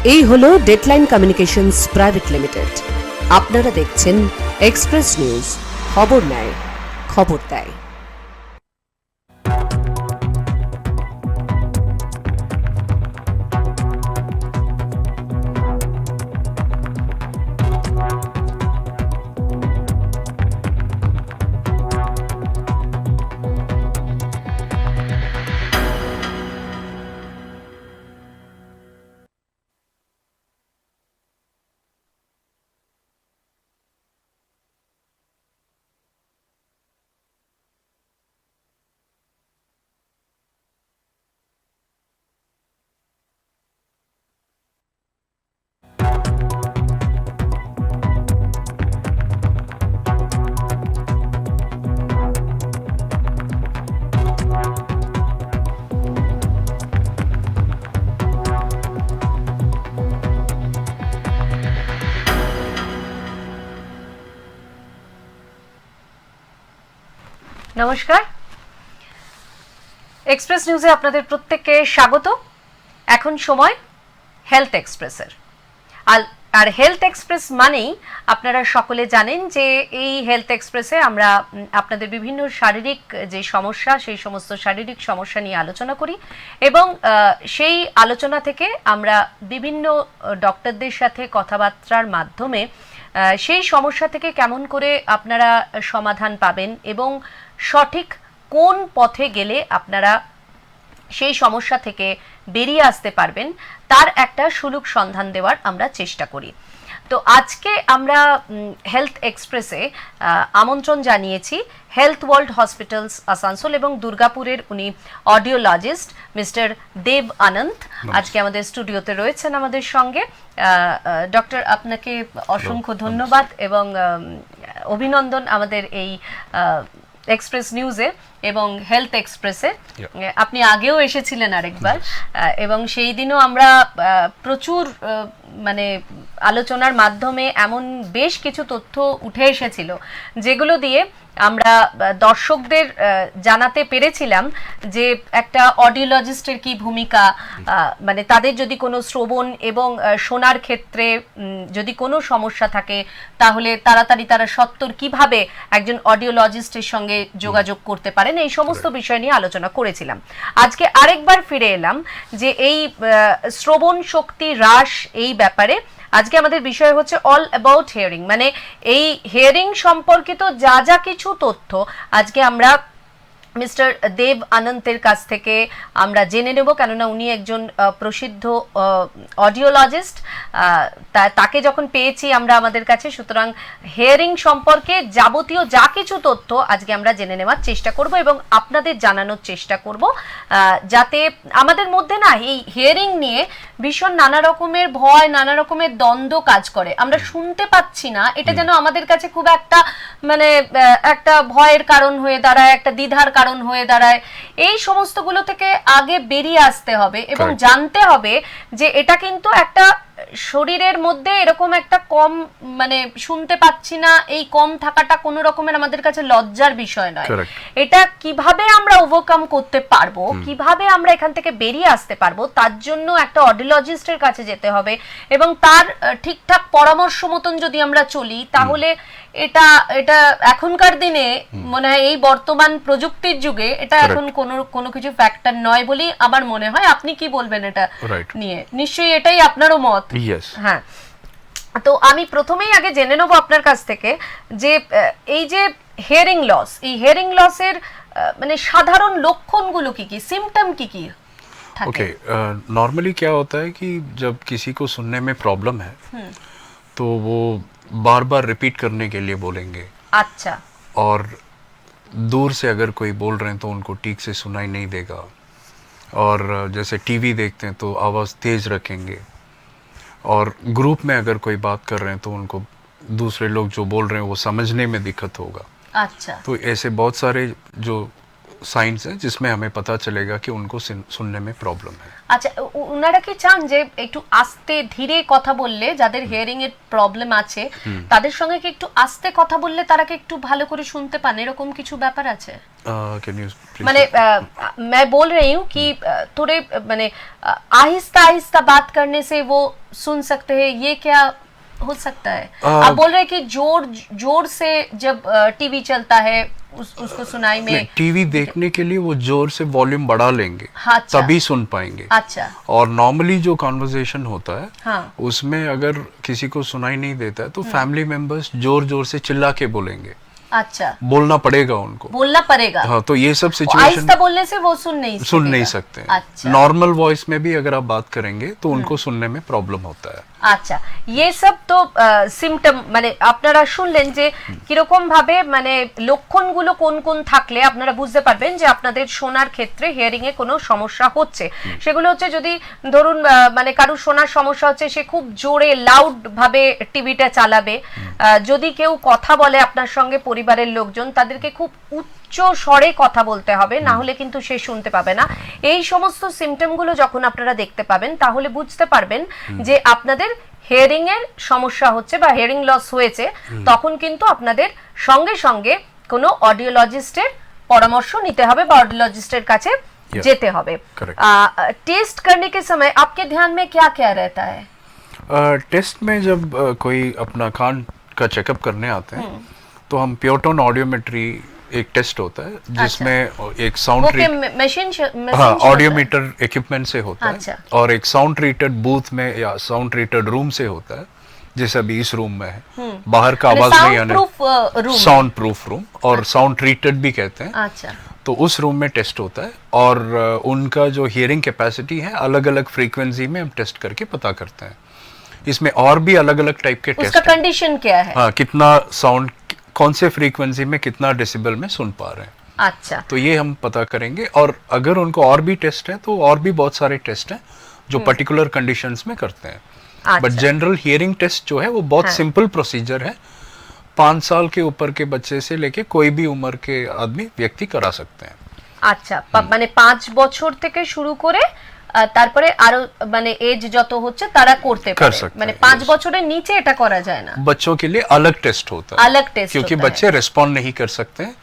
এই হলো deadline communications private limited. আপনারা দেখছেন এক্সপ্রেস নিউজ, খবর নেয়, খবর দেয়। নমস্কার, এক্সপ্রেস নিউজে আপনাদের প্রত্যেককে স্বাগত। এখন সময় হেলথ এক্সপ্রেসের। আর হেলথ এক্সপ্রেস মানেই আপনারা সকলে জানেন যে এই হেলথ এক্সপ্রেসে আমরা আপনাদের বিভিন্ন শারীরিক যে সমস্যা, সেই সমস্ত শারীরিক সমস্যা নিয়ে আলোচনা করি এবং সেই আলোচনা থেকে আমরা বিভিন্ন ডক্টরদের সাথে কথাবার্তার মাধ্যমে সেই সমস্যা থেকে কেমন করে আপনারা সমাধান পাবেন এবং সঠিক কোন পথে গেলে আপনারা সেই সমস্যা থেকে বেরিয়ে আসতে পারবেন তার একটা সুলুক সন্ধান দেওয়ার আমরা চেষ্টা করি। তো আজকে আমরা হেলথ এক্সপ্রেসে আমন্ত্রণ জানিয়েছি হেলথ ওয়ার্ল্ড হসপিটালস আসানসোল এবং দুর্গাপুরের উনি অডিওলজিস্ট মিস্টার দেব আনন্ত আজকে আমাদের স্টুডিওতে রয়েছেন আমাদের সঙ্গে। ডক্টর, আপনাকে অসংখ্য ধন্যবাদ এবং অভিনন্দন আমাদের এই এক্সপ্রেস নিউজে এবং হেলথ এক্সপ্রেসে। আপনি আগেও এসেছিলেন আরেকবার এবং সেই দিনও আমরা প্রচুর মানে আলোচনার মাধ্যমে এমন বেশ কিছু তথ্য উঠে এসেছিল যেগুলো দিয়ে আমরা দর্শকদের জানাতে পেরেছিলাম যে একটা অডিওলজিস্টের কি ভূমিকা, মানে তাদের যদি কোনো শ্রবণ এবং শোনার ক্ষেত্রে যদি কোনো সমস্যা থাকে তাহলে তাড়াতাড়ি তারা সত্বর কিভাবে একজন অডিওলজিস্টের সঙ্গে যোগাযোগ করতে পারেন, এই সমস্ত বিষয় নিয়ে আলোচনা করেছিলাম। আজকে আরেকবার ফিরে এলাম যে এই শ্রবণ শক্তি হ্রাস এই ব্যাপারে। আজকে আমাদের বিষয় হচ্ছে অল অ্যাবাউট হিয়ারিং, মানে এই হিয়ারিং সম্পর্কিত যা যা কিছু তথ্য আজকে আমরা মিস্টার দেব আনন্তের কাছ থেকে আমরা জেনে নেব, কেননা উনি একজন প্রসিদ্ধ অডিওলজিস্ট। তাকে যখন পেয়েছি আমরা আমাদের কাছে, সুতরাং হিয়ারিং সম্পর্কে যাবতীয় যা কিছু তথ্য আজকে আমরা জেনে নেওয়ার চেষ্টা করব এবং আপনাদের জানানোর চেষ্টা করব, যাতে আমাদের মধ্যে না এই হিয়ারিং নিয়ে ভীষণ নানা রকমের ভয়, নানা রকমের দ্বন্দ্ব কাজ করে। আমরা শুনতে পাচ্ছি না, এটা যেন আমাদের কাছে খুব একটা মানে একটা ভয়ের কারণ হয়ে দাঁড়ায়, একটা দ্বিধার কারণ হয়ে দাঁড়ায়। এই সমস্তগুলো থেকে আগে বেরিয়ে আসতে হবে এবং জানতে হবে যে এটা কিন্তু একটা শরীরের মধ্যে এরকম একটা কম মানে শুনতে পাচ্ছি না, এই কম থাকাটা কোনো রকমের আমাদের কাছে লজ্জার বিষয় নয়। এটা কিভাবে আমরা ওভারকাম করতে পারবো, কিভাবে আমরা এখান থেকে বেরিয়ে আসতে পারবো, তার জন্য একটা অডিওলজিস্টের কাছে যেতে হবে এবং তার ঠিকঠাক পরামর্শ মতন যদি আমরা চলি তাহলে এটা এটা এখনকার দিনে মনে হয় এই বর্তমান প্রযুক্তির যুগে এটা এখন কোনো কিছু ফ্যাক্টর নয় বলেই আমার মনে হয়। আপনি কি বলবেন এটা নিয়ে? নিশ্চয়ই এটাই আপনারও মত। হ্যাঁ, তো আমি প্রথমেই আগে জেনে নেব আপনার কাছ থেকে যে এই যে হিয়ারিং লস, এই হিয়ারিং লসের মানে সাধারণ লক্ষণগুলো কি কি, সিম্পটম কি কি? ओके, नॉर्मली क्या होता है कि जब किसी को सुनने में प्रॉब्लम है तो वो बार बार रिपीट करने के लिए बोलेंगे। अच्छा। और दूर से अगर कोई बोल रहे हैं तो उनको ठीक से सुनाई नहीं देगा। और जैसे टीवी देखते हैं तो आवाज़ तेज़ रखेंगे। और ग्रुप में अगर कोई बात कर रहे हैं तो उनको दूसरे लोग जो बोल रहे हैं वो समझने में दिक्कत होगा। अच्छा। तो ऐसे बहुत सारे जो साइंस हैं जिसमें हमें पता चलेगा कि उनको सुनने में प्रॉब्लम है। আচ্ছা ওনারা কি চান যে একটু আস্তে ধীরে কথা বললে যাদের হিয়ারিং এর প্রবলেম আছে তাদের সঙ্গে কি একটু আস্তে কথা বললে তারা কি একটু ভালো করে শুনতে পান, এরকম কিছু ব্যাপার আছে? कैन यू মানে मैं बोल रही हूँ कि थोड़े माने आहिस्ता आहिस्ता बात करने से वो सुन सकते हैं, ये क्या हो सकता है? आप बोल रहे हैं कि जोर जोर से जब टीवी चलता है उसको सुनाई में, टीवी देखने के लिए वो जोर से वॉल्यूम बढ़ा लेंगे, अच्छा, तभी सुन पाएंगे। अच्छा, और नॉर्मली जो कॉन्वर्सेशन होता है हाँ, उसमें अगर किसी को सुनाई नहीं देता है तो फैमिली मेंबर्स जोर जोर से चिल्ला के बोलेंगे, अच्छा, बोलना पड़ेगा उनको, बोलना पड़ेगा। हाँ, तो ये सब सिचुएशन आहिस्ता बोलने से वो सुन नहीं सकते। अच्छा, नॉर्मल वॉइस में भी अगर आप बात करेंगे तो उनको सुनने में प्रॉब्लम होता है। আচ্ছা ये सब তো সিম্পটম মানে আপনারা শুনলেন যে কিরকম ভাবে মানে লক্ষণগুলো কোন কোন থাকলে আপনারা বুঝতে পারবেন যে আপনাদের শোনার ক্ষেত্রে হিয়ারিং এ কোনো সমস্যা হচ্ছে। সেগুলো হচ্ছে যদি ধরুন মানে কারো শোনার সমস্যা হচ্ছে সে খুব জোরে লাউড ভাবে টিভিটা চালাবে, যদি কেউ কথা বলে আপনার সঙ্গে পরিবারের লোকজন তাদেরকে খুব উচ্চ স্বরে কথা বলতে হবে, না হলে কিন্তু সে শুনতে পাবে না। এই সমস্ত সিম্পটম গুলো যখন আপনারা দেখতে পাবেন তাহলে বুঝতে পারবেন যে আপনাদের হিয়ারিং এর সমস্যা হচ্ছে বা হিয়ারিং লস হয়েছে, তখন কিন্তু আপনাদের সঙ্গে সঙ্গে কোনো অডিওলজিস্টের পরামর্শ নিতে হবে বা অডিওলজিস্টের কাছে যেতে হবে। टेस्ट करने के समय आपके ध्यान में क्या क्या रहता है? टेस्ट में जब कोई अपना कान का चेकअप करने आते हैं तो हम प्योरटोन ऑडियोमेट्री एक टेस्ट होता है जिसमें एक साउंड मशीन ऑडियोमीटर इक्विपमेंट से होता अच्छा, है और एक साउंड ट्रीटेड बूथ में या साउंड ट्रीटेड रूम से होता है, जैसे अभी इस रूम में है, बाहर का आवाज नहीं आने, साउंड प्रूफ रूम और साउंड ट्रीटेड भी कहते हैं। अच्छा, तो उस रूम में टेस्ट होता है और उनका जो हियरिंग कैपेसिटी है अलग अलग फ्रीक्वेंसी में हम टेस्ट करके पता करते हैं। इसमें और भी अलग अलग टाइप के टेस्ट, उसका कंडीशन क्या है? हाँ, कितना साउंड कौन से फ्रीक्वेंसी में कितना डेसिबल में सुन पा रहे हैं, अच्छा, तो ये हम पता करेंगे। और अगर उनको और भी टेस्ट है तो और भी बहुत सारे टेस्ट हैं जो पर्टिकुलर कंडीशंस में करते हैं। बट जनरल हियरिंग टेस्ट जो है वो बहुत सिंपल प्रोसीजर है, 5 साल के ऊपर के बच्चे से लेके कोई भी उम्र के आदमी व्यक्ति करा सकते हैं। আচ্ছা মানে 5 বছর থেকে শুরু করে তারপরে আরো মানে এজ যত হচ্ছে তারা করতে পারে, মানে 5 বছরের নিচে এটা করা যায় না। बच्चों के लिए अलग टेस्ट होता है, अलग टेस्ट क्योंकि बच्चे रिस्पॉन्ड नहीं कर सकते हैं,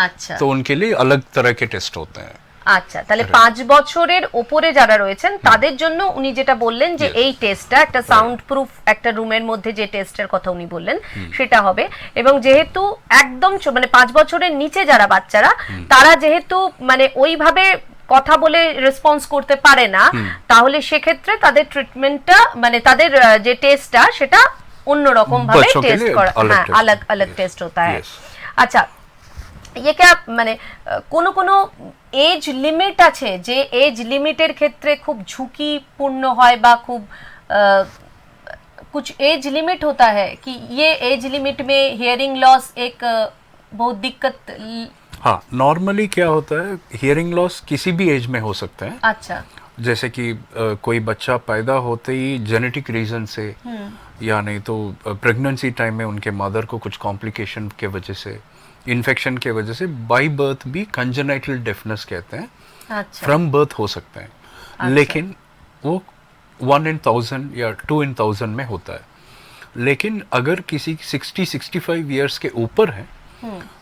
আচ্ছা, तो उनके लिए अलग तरह के टेस्ट होते हैं। আচ্ছা তাহলে 5 বছরের উপরে যারা রয়েছেন তাদের জন্য উনি যেটা বললেন যে এই টেস্টটা একটা সাউন্ড প্রুফ একটা রুমের মধ্যে যে টেস্টের কথা উনি বললেন সেটা হবে। এবং যেহেতু একদম মানে 5 বছরের নিচে যারা বাচ্চারা তারা যেহেতু মানে ওইভাবে কথা বলে রেসপন্স করতে পারে না, তাহলে সেক্ষেত্রে তাদের ট্রিটমেন্টটা মানে তাদের যে টেস্টটা সেটা অন্যরকম ভাবে টেস্ট করা, হ্যাঁ अलग अलग টেস্ট होता है। আচ্ছা ये क्या মানে কোন এজ লিমিট আছে যে এজ লিমিটের ক্ষেত্রে খুব ঝুঁকিপূর্ণ হয় বা খুব कुछ एज लिमिट होता है कि ये एज लिमिट में हियरिंग लॉस एक बहुत दिक्कत? हाँ, नॉर्मली क्या होता है हियरिंग लॉस किसी भी एज में हो सकता है। अच्छा, जैसे कि कोई बच्चा पैदा होते ही जेनेटिक रीजन से या नहीं तो प्रेगनेंसी टाइम में उनके मदर को कुछ कॉम्प्लिकेशन के वजह से, इन्फेक्शन के वजह से बाई बर्थ भी कंजेनाइटल डेफनेस कहते हैं, अच्छा, फ्रॉम बर्थ हो सकते हैं। अच्छा, लेकिन वो 1 in 1000 या 2 in 1000 में होता है। लेकिन अगर किसी 60-65 ईयर्स के ऊपर है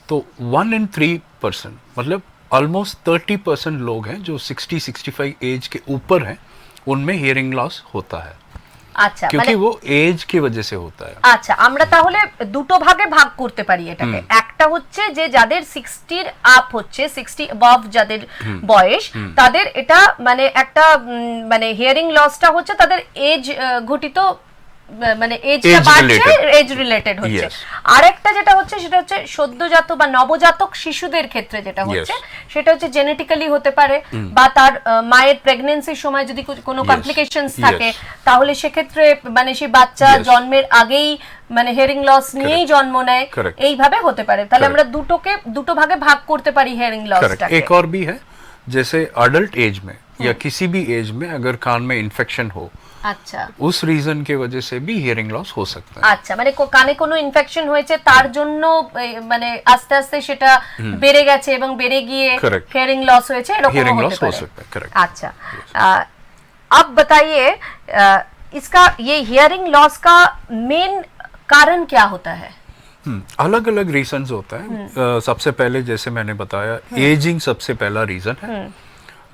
तो 1 in 3%, मतलब ऑलमोस्ट 30% लोग हैं जो 60-65 एज के ऊपर हैं, उनमें हियरिंग लॉस होता है। আচ্ছা, क्योंकि वो एज की वजह से होता है। আচ্ছা আমরা তাহলে দুটো ভাগে ভাগ করতে পারি এটাকে। একটা হচ্ছে যে যাদের 60 আপ হচ্ছে 60 অ্যাবভ যাদের বয়স তাদের এটা মানে একটা মানে হিয়ারিং লসটা হচ্ছে তাদের এজ ঘটিত মানে এজটা বাড়ছে, এজ রিলেটেড হচ্ছে। আরেকটা যেটা হচ্ছে সেটা হচ্ছে সদ্যজাত বা নবজাতক শিশুদের ক্ষেত্রে যেটা হচ্ছে সেটা হচ্ছে জেনেটিক্যালি হতে পারে বা তার মায়ের প্রেগন্যান্সির সময় যদি কোনো কমপ্লিকেশনস থাকে তাহলে সেক্ষেত্রে মানে সেই বাচ্চা জন্মের আগেই মানে হিয়ারিং লস নিয়েই জন্ম নেয়, এইভাবে হতে পারে। তাহলে আমরা দুটো ভাগে ভাগ করতে পারি হিয়ারিং লসটাকে। एक और भी है, जैसे अडल्ट एज में या किसी भी एज में अगर कान में इन्फेक्शन हो, আচ্ছা उस रीजन के वजह से भी हियरिंग लॉस हो सकता है। আচ্ছা মানে কানে কোনো ইনফেকশন হয়েছে তার জন্য মানে আস্তে আস্তে সেটা বেড়ে গেছে এবং বেড়ে গিয়ে Correct. হিয়ারিং লস হয়েছে এরকম हियरिंग হতে लॉस हो পারে। सकता है, करेक्ट। अच्छा अब बताइए इसका ये हियरिंग लॉस का मेन कारण क्या होता है? अलग अलग रीजंस होता है। सबसे पहले जैसे मैंने बताया, एजिंग सबसे पहला रीजन है।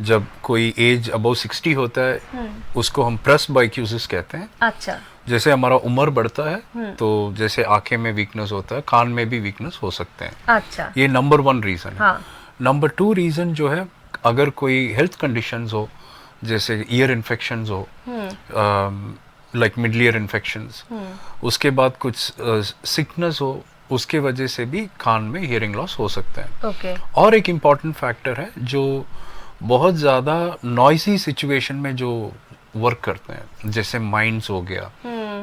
जब कोई एज अबव 60 होता है उसको हम प्रेस्बाइक्यूसिस कहते हैं। अच्छा जैसे हमारा उम्र बढ़ता है तो जैसे आंखें में वीकनेस होता है, कान में भी वीकनेस हो सकते हैं। अच्छा ये नंबर 1 रीजन है। हाँ। नंबर 2 रीजन जो है, अगर कोई हेल्थ कंडीशंस हो, जैसे ईयर इन्फेक्शंस हो, लाइक मिडल ईयर इन्फेक्शंस, उसके बाद कुछ सिकनेस हो, उसके वजह से भी कान में हियरिंग लॉस हो सकता है। ओके और एक इम्पॉर्टेंट फैक्टर है, जो बहुत ज़्यादा नॉइसी सिचुएशन में जो वर्क करते हैं, जैसे माइंस हो गया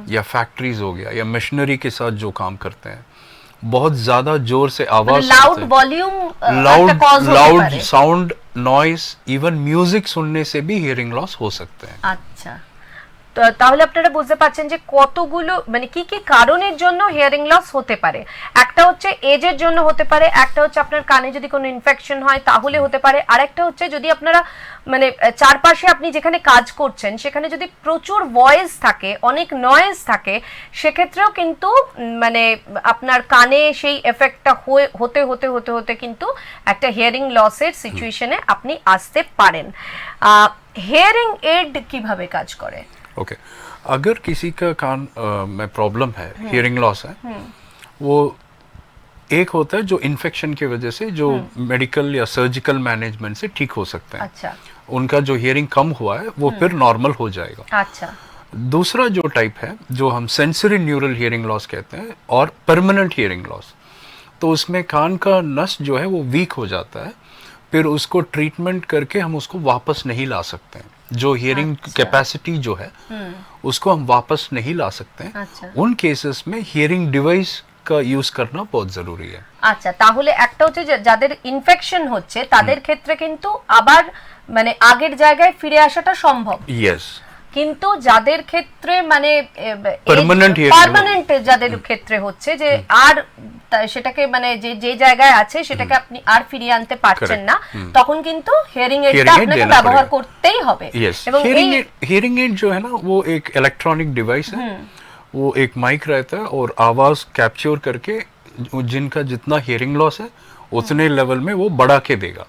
या फैक्ट्रीज हो गया या मशीनरी के साथ जो काम करते हैं, बहुत ज़्यादा जोर से आवाज loud volume loud sound, noise, even music सुनने से भी हियरिंग लॉस हो सकते हैं। আচ্ছা তাহলে আপনারা বুঝতে পারছেন যে কতগুলো মানে কি কি কারণের জন্য হিয়ারিং লস হতে পারে। একটা হচ্ছে এজের জন্য হতে পারে, একটা হচ্ছে আপনার কানে যদি কোনো ইনফেকশন হয় তাহলে হতে পারে, আর একটা হচ্ছে যদি আপনারা মানে চারপাশে আপনি যেখানে কাজ করছেন সেখানে যদি প্রচুর ভয়েস থাকে, অনেক নয়েজ থাকে, সেক্ষেত্রেও কিন্তু মানে আপনার কানে সেই এফেক্টটা হতে হতে হতে হতে কিন্তু একটা হিয়ারিং লসের সিচুয়েশনে আপনি আসতে পারেন। হিয়ারিং এড কিভাবে কাজ করে? ओके अगर किसी का कान में प्रॉब्लम है, हियरिंग लॉस है, वो एक होता है जो इन्फेक्शन की वजह से जो मेडिकल या सर्जिकल मैनेजमेंट से ठीक हो सकता है। अच्छा उनका जो हियरिंग कम हुआ है वो फिर नॉर्मल हो जाएगा। अच्छा दूसरा जो टाइप है, जो हम सेंसरी न्यूरल हियरिंग लॉस कहते हैं, और परमानेंट हियरिंग लॉस, तो उसमें कान का नस जो है वो वीक हो जाता है, फिर उसको ट्रीटमेंट करके हम उसको वापस नहीं ला सकते हैं। जो हियरिंग कैपेसिटी जो है उसको हम वापस नहीं ला सकते हैं। अच्छा। उन केसेस में हियरिंग डिवाइस का यूज करना बहुत जरूरी है। আচ্ছা তাহলে একটা হচ্ছে যে যাদের ইনফেকশন হচ্ছে তাদের ক্ষেত্রে কিন্তু আবার মানে আগের জায়গায় ফিরে আসাটা সম্ভব, यस, কিন্তু যাদের ক্ষেত্রে মানে Permanent পার্মানেন্ট যাদের ক্ষেত্রে হচ্ছে যে আর সেটাকে মানে যে যে জায়গায় আছে সেটাকে আপনি আর ফিরিয়ে আনতে পারছেন না, তখন কিন্তু হিয়ারিং এডটা Hearing aid আপনাকে देना ব্যবহার पड़ेगा। করতেই হবে। यस, এবং हियरिंग एड जो है ना वो एक इलेक्ट्रॉनिक डिवाइस है। वो एक माइक रहता है और आवाज कैप्चर करके जिनका जितना हियरिंग लॉस है उतने लेवल में वो बढ़ा के देगा,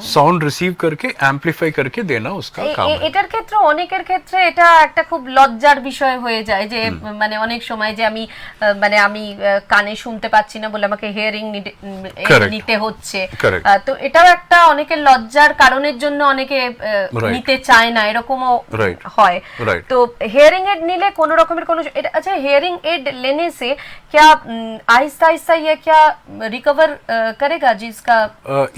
সাউন্ড রিসিভ करके एम्पलीफाई करके देना उसका काम है। এটার ক্ষেত্রে অনেকের ক্ষেত্রে এটা একটা খুব লজ্জার বিষয় হয়ে যায় যে মানে অনেক সময় যে আমি মানে আমি কানে শুনতে পাচ্ছি না বলে আমাকে হিয়ারিং নিতে হচ্ছে, তো এটাও একটা অনেকের লজ্জার কারণের জন্য অনেকে নিতে চায় না, এরকমও হয়। তো হিয়ারিং এড নিলে কোনো রকমের কোনো আচ্ছা হিয়ারিং এড लेने से क्या आहिस्ता आहिस्ता ये क्या रिकवर करेगा जिसका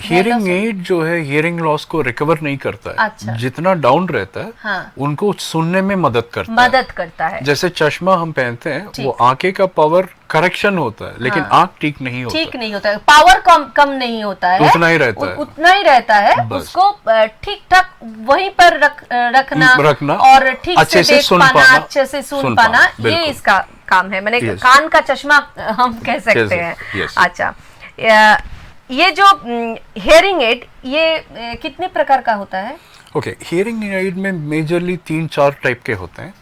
हियरिंग एड जो है हियरिंग लॉस को रिकवर नहीं करता है। अच्छा। जितना डाउन रहता है हाँ। उनको सुनने में मदद करता है। जैसे चश्मा हम पहनते हैं, वो आंखें का पावर करेक्शन होता है, लेकिन आंख ठीक नहीं होता है, पावर कम नहीं होता है, उतना ही रहता है, उसको ठीक ठाक वहीं पर रखना और ठीक अच्छे से देख पाना, अच्छे से सुन पाना, ये इसका काम है। मैंने कान का चश्मा हम कह सकते हैं। अच्छा ये जो हियरिंग एड ये कितने प्रकार का होता है? ओके, हियरिंग एड में मेजरली 3-4 टाइप के होते हैं।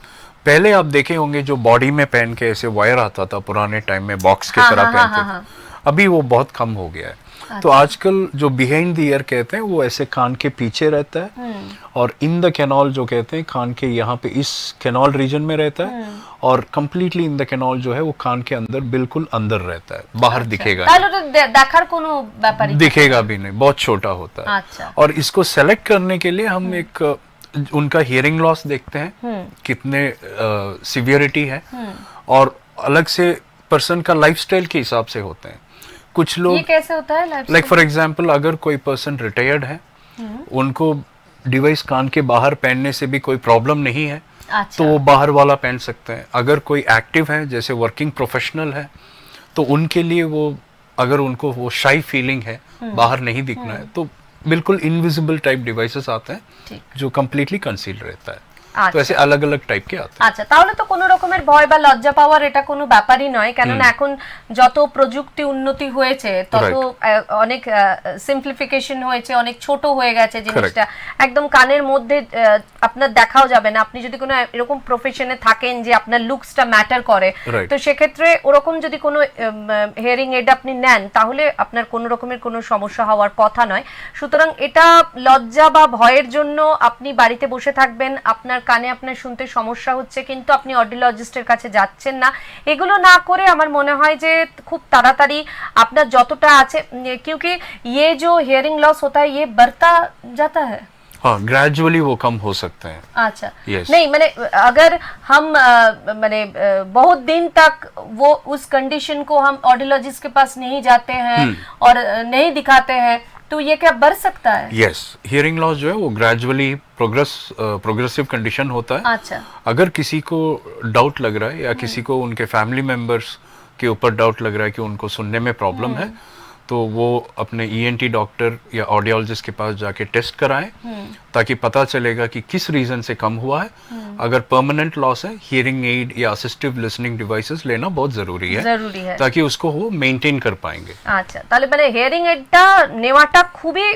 पहले आप देखे होंगे जो बॉडी में पहन के ऐसे वायर आता था, पुराने टाइम में बॉक्स की तरह पहनते थे, अभी वो बहुत कम हो गया है। तो आजकल जो बिहाइंड द ईयर कहते हैं वो ऐसे कान के पीछे रहता है, और इन द कैनॉल जो कहते हैं कान के यहाँ पे इस कैनॉल रीजन में रहता है, और कम्प्लीटली इन द कैनॉल जो है वो कान के अंदर बिल्कुल अंदर रहता है, बाहर दिखेगा देखार कोनो व्यापारी दिखेगा भी नहीं, बहुत छोटा होता है। अच्छा। और इसको सेलेक्ट करने के लिए हम एक उनका हियरिंग लॉस देखते हैं कितने सिवियरिटी है, और अलग से पर्सन का लाइफस्टाइल के हिसाब से होते हैं। कुछ लोग ये कैसे होता है लाइक फॉर एग्जांपल अगर कोई पर्सन रिटायर्ड है, उनको डिवाइस कान के बाहर पहनने से भी कोई प्रॉब्लम नहीं है। अच्छा। तो वो बाहर वाला पहन सकते हैं। अगर कोई एक्टिव है जैसे वर्किंग प्रोफेशनल है तो उनके लिए वो अगर उनको वो शाई फीलिंग है, बाहर नहीं दिखना है, तो बिल्कुल इनविजिबल टाइप डिवाइसेस आते हैं ठीक। जो कम्प्लीटली कंसील्ड रहता है। আচ্ছা। तो ऐसे अलग अलग टाइপ के आते हैं। আচ্ছা, তাহলে তো কোনো রকমের ভয় বা লজ্জা পাওয়ার এটা কোনো ব্যাপারই নয়, কেননা এখন যত প্রযুক্তি উন্নতি হয়েছে তত অনেক সিম্পলিফিকেশন হয়েছে, অনেক ছোট হয়ে গেছে জিনিসটা, একদম কানের মধ্যে আপনার দেখাও যাবে না। আপনি যদি কোনো এরকম প্রফেশনে থাকেন যে আপনার লুকসটা ম্যাটার করে, তো সেক্ষেত্রে ওরকম যদি কোনো হিয়ারিং এড আপনি নেন তাহলে আপনার কোনো রকমের কোনো সমস্যা হওয়ার কথা নয়। সুতরাং এটা লজ্জা বা ভয়ের জন্য আপনি বাড়িতে বসে থাকবেন, আপনার কানে আপনার শুনতে সমস্যা হচ্ছে কিন্তু আপনি অডিওলজিস্টের কাছে যাচ্ছেন না, এগুলো না করে আমার মনে হয় যে খুব তাড়াতাড়ি আপনার যতটা আছে, क्योंकि ये जो हियरिंग लॉस होता है ये बढ़ता जाता है। हाँ, ग्रेजुअली वो कम हो सकते हैं। अच्छा, yes. नहीं मैंने अगर हम मैंने बहुत दिन तक वो उस कंडीशन को हम ऑडियोलॉजिस्ट के पास नहीं जाते हैं और नहीं दिखाते हैं तो ये क्या बढ़ सकता है? यस, हियरिंग लॉस जो है वो ग्रेजुअली प्रोग्रेसिव कंडीशन होता है। अच्छा। अगर किसी को डाउट लग रहा है या किसी को उनके फैमिली मेंबर्स के ऊपर डाउट लग रहा है कि उनको सुनने में प्रॉब्लम है, तो वो अपने ईएनटी डॉक्टर या ऑडियोलॉजिस्ट के पास जाके टेस्ट कराएं, ताकि पता चलेगा कि किस रीजन से कम हुआ है। अगर परमानेंट लॉस है, हियरिंग एड या असिस्टिव लिसनिंग डिवाइसेस लेना बहुत जरूरी है ताकि उसको वो मेंटेन कर पाएंगे। আচ্ছা, তাহলে মানে হিয়ারিং এডটা নেওয়াটা খুবই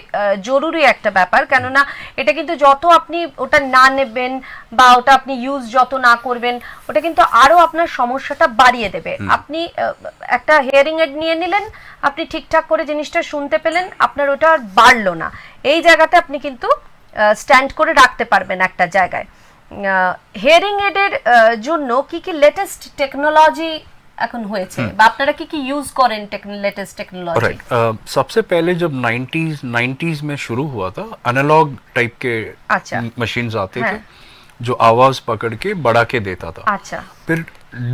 জরুরি একটা ব্যাপার, কেননা এটা কিন্তু যত আপনি ওটা না নেবেন বা ওটা আপনি ইউজ যত না করবেন ওটা কিন্তু আরো আপনার সমস্যাটা বাড়িয়ে দেবে। আপনি একটা হিয়ারিং এড নিয়ে নিলেন, আপনি ঠিকঠাক করে জিনিসটা শুনতে পেলেন, আপনার ওটা আর বাড়লো না, এই জায়গাতে আপনি কিন্তু স্ট্যান্ড করে রাখতে পারবেন একটা জায়গায়। হিয়ারিং এডের জন্য কি কি লেটেস্ট টেকনোলজি এখন হয়েছে বা আপনারা কি কি ইউজ করেন লেটেস্ট টেকনোলজি? राइट, सबसे पहले जब 90s में शुरू हुआ था, एनालॉग टाइप के मशीन्स आते थे जो आवाज पकड़ के बढ़ा के देता था। अच्छा। फिर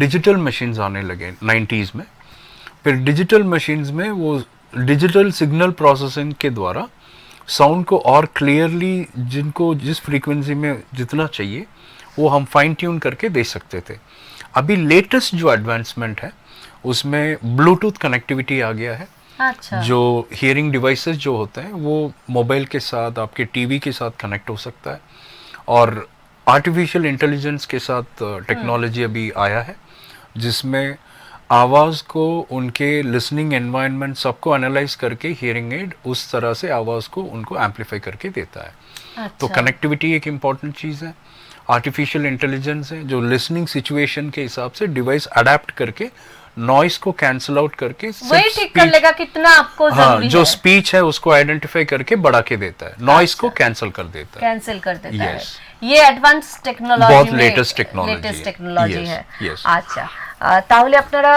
डिजिटल मशीन्स आने लगे 90s में। फिर डिजिटल मशीन्स में वो डिजिटल सिग्नल प्रोसेसिंग के द्वारा साउंड को और क्लियरली, जिनको जिस फ्रीक्वेंसी में जितना चाहिए वो हम फाइन ट्यून करके दे सकते थे। अभी लेटेस्ट जो एडवांसमेंट है उसमें ब्लूटूथ कनेक्टिविटी आ गया है। अच्छा। जो हियरिंग डिवाइसेस जो होते हैं वो मोबाइल के साथ, आपके टीवी के साथ कनेक्ट हो सकता है, और आर्टिफिशियल इंटेलिजेंस के साथ टेक्नोलॉजी अभी आया है जिसमें आवाज़ को उनके लिसनिंग एनवायरनमेंट सबको एनालाइज करके हियरिंग एड उस तरह से आवाज़ को उनको एम्पलीफाई करके देता है। अच्छा। तो कनेक्टिविटी एक इम्पॉर्टेंट चीज़ है। आर्टिफिशियल इंटेलिजेंस है जो लिसनिंग सिचुएशन के हिसाब से डिवाइस अडेप्ट करके नॉइस को कैंसिल आउट करके वही ठीक कर लेगा कितना आपको जरूरी है। जो स्पीच है उसको आइडेंटिफाई करके बढ़ा के देता है, नॉइस को कैंसिल कर देता है। कैंसिल कर देता है। Yes. ये एडवांस टेक्नोलॉजी, बहुत लेटेस्ट टेक्नोलॉजी है। Yes. আচ্ছা, তাহলে আপনারা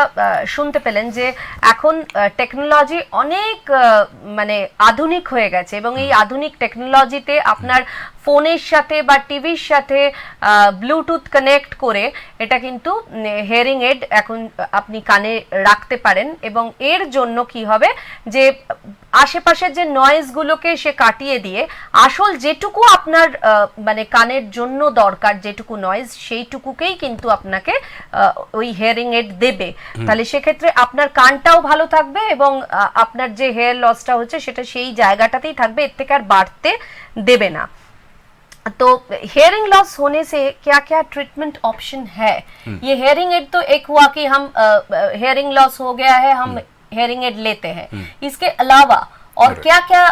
শুনতে পেলেন যে এখন টেকনোলজি অনেক মানে আধুনিক হয়ে গেছে এবং এই আধুনিক টেকনোলজিতে আপনার ফোনের সাথে বা টিভির সাথে ব্লুটুথ কানেক্ট করে এটা কিন্তু হিয়ারিং এড এখন আপনি কানে রাখতে পারেন এবং এর জন্য কি হবে যে আশেপাশের যে নয়েজগুলোকে সে কাটিয়ে দিয়ে আসল যেটুকু আপনার মানে কানের জন্য দরকার যেটুকু নয়েজ সেইটুকুকেই কিন্তু আপনাকে ওই হিয়ারিং এড দেবে। তাহলে সেক্ষেত্রে আপনার কানটাও ভালো থাকবে এবং আপনার যে হেয়ার লসটা হচ্ছে সেটা সেই জায়গাটাতেই থাকবে, এর থেকে আর বাড়তে দেবে না। तो हेयरिंग लॉस होने से क्या क्या ट्रीटमेंट ऑप्शन है? ये हेयरिंग एड तो एक हुआ कि हम हेयरिंग लॉस हो गया है, हम हेयरिंग एड लेते हैं, इसके अलावा और क्या क्या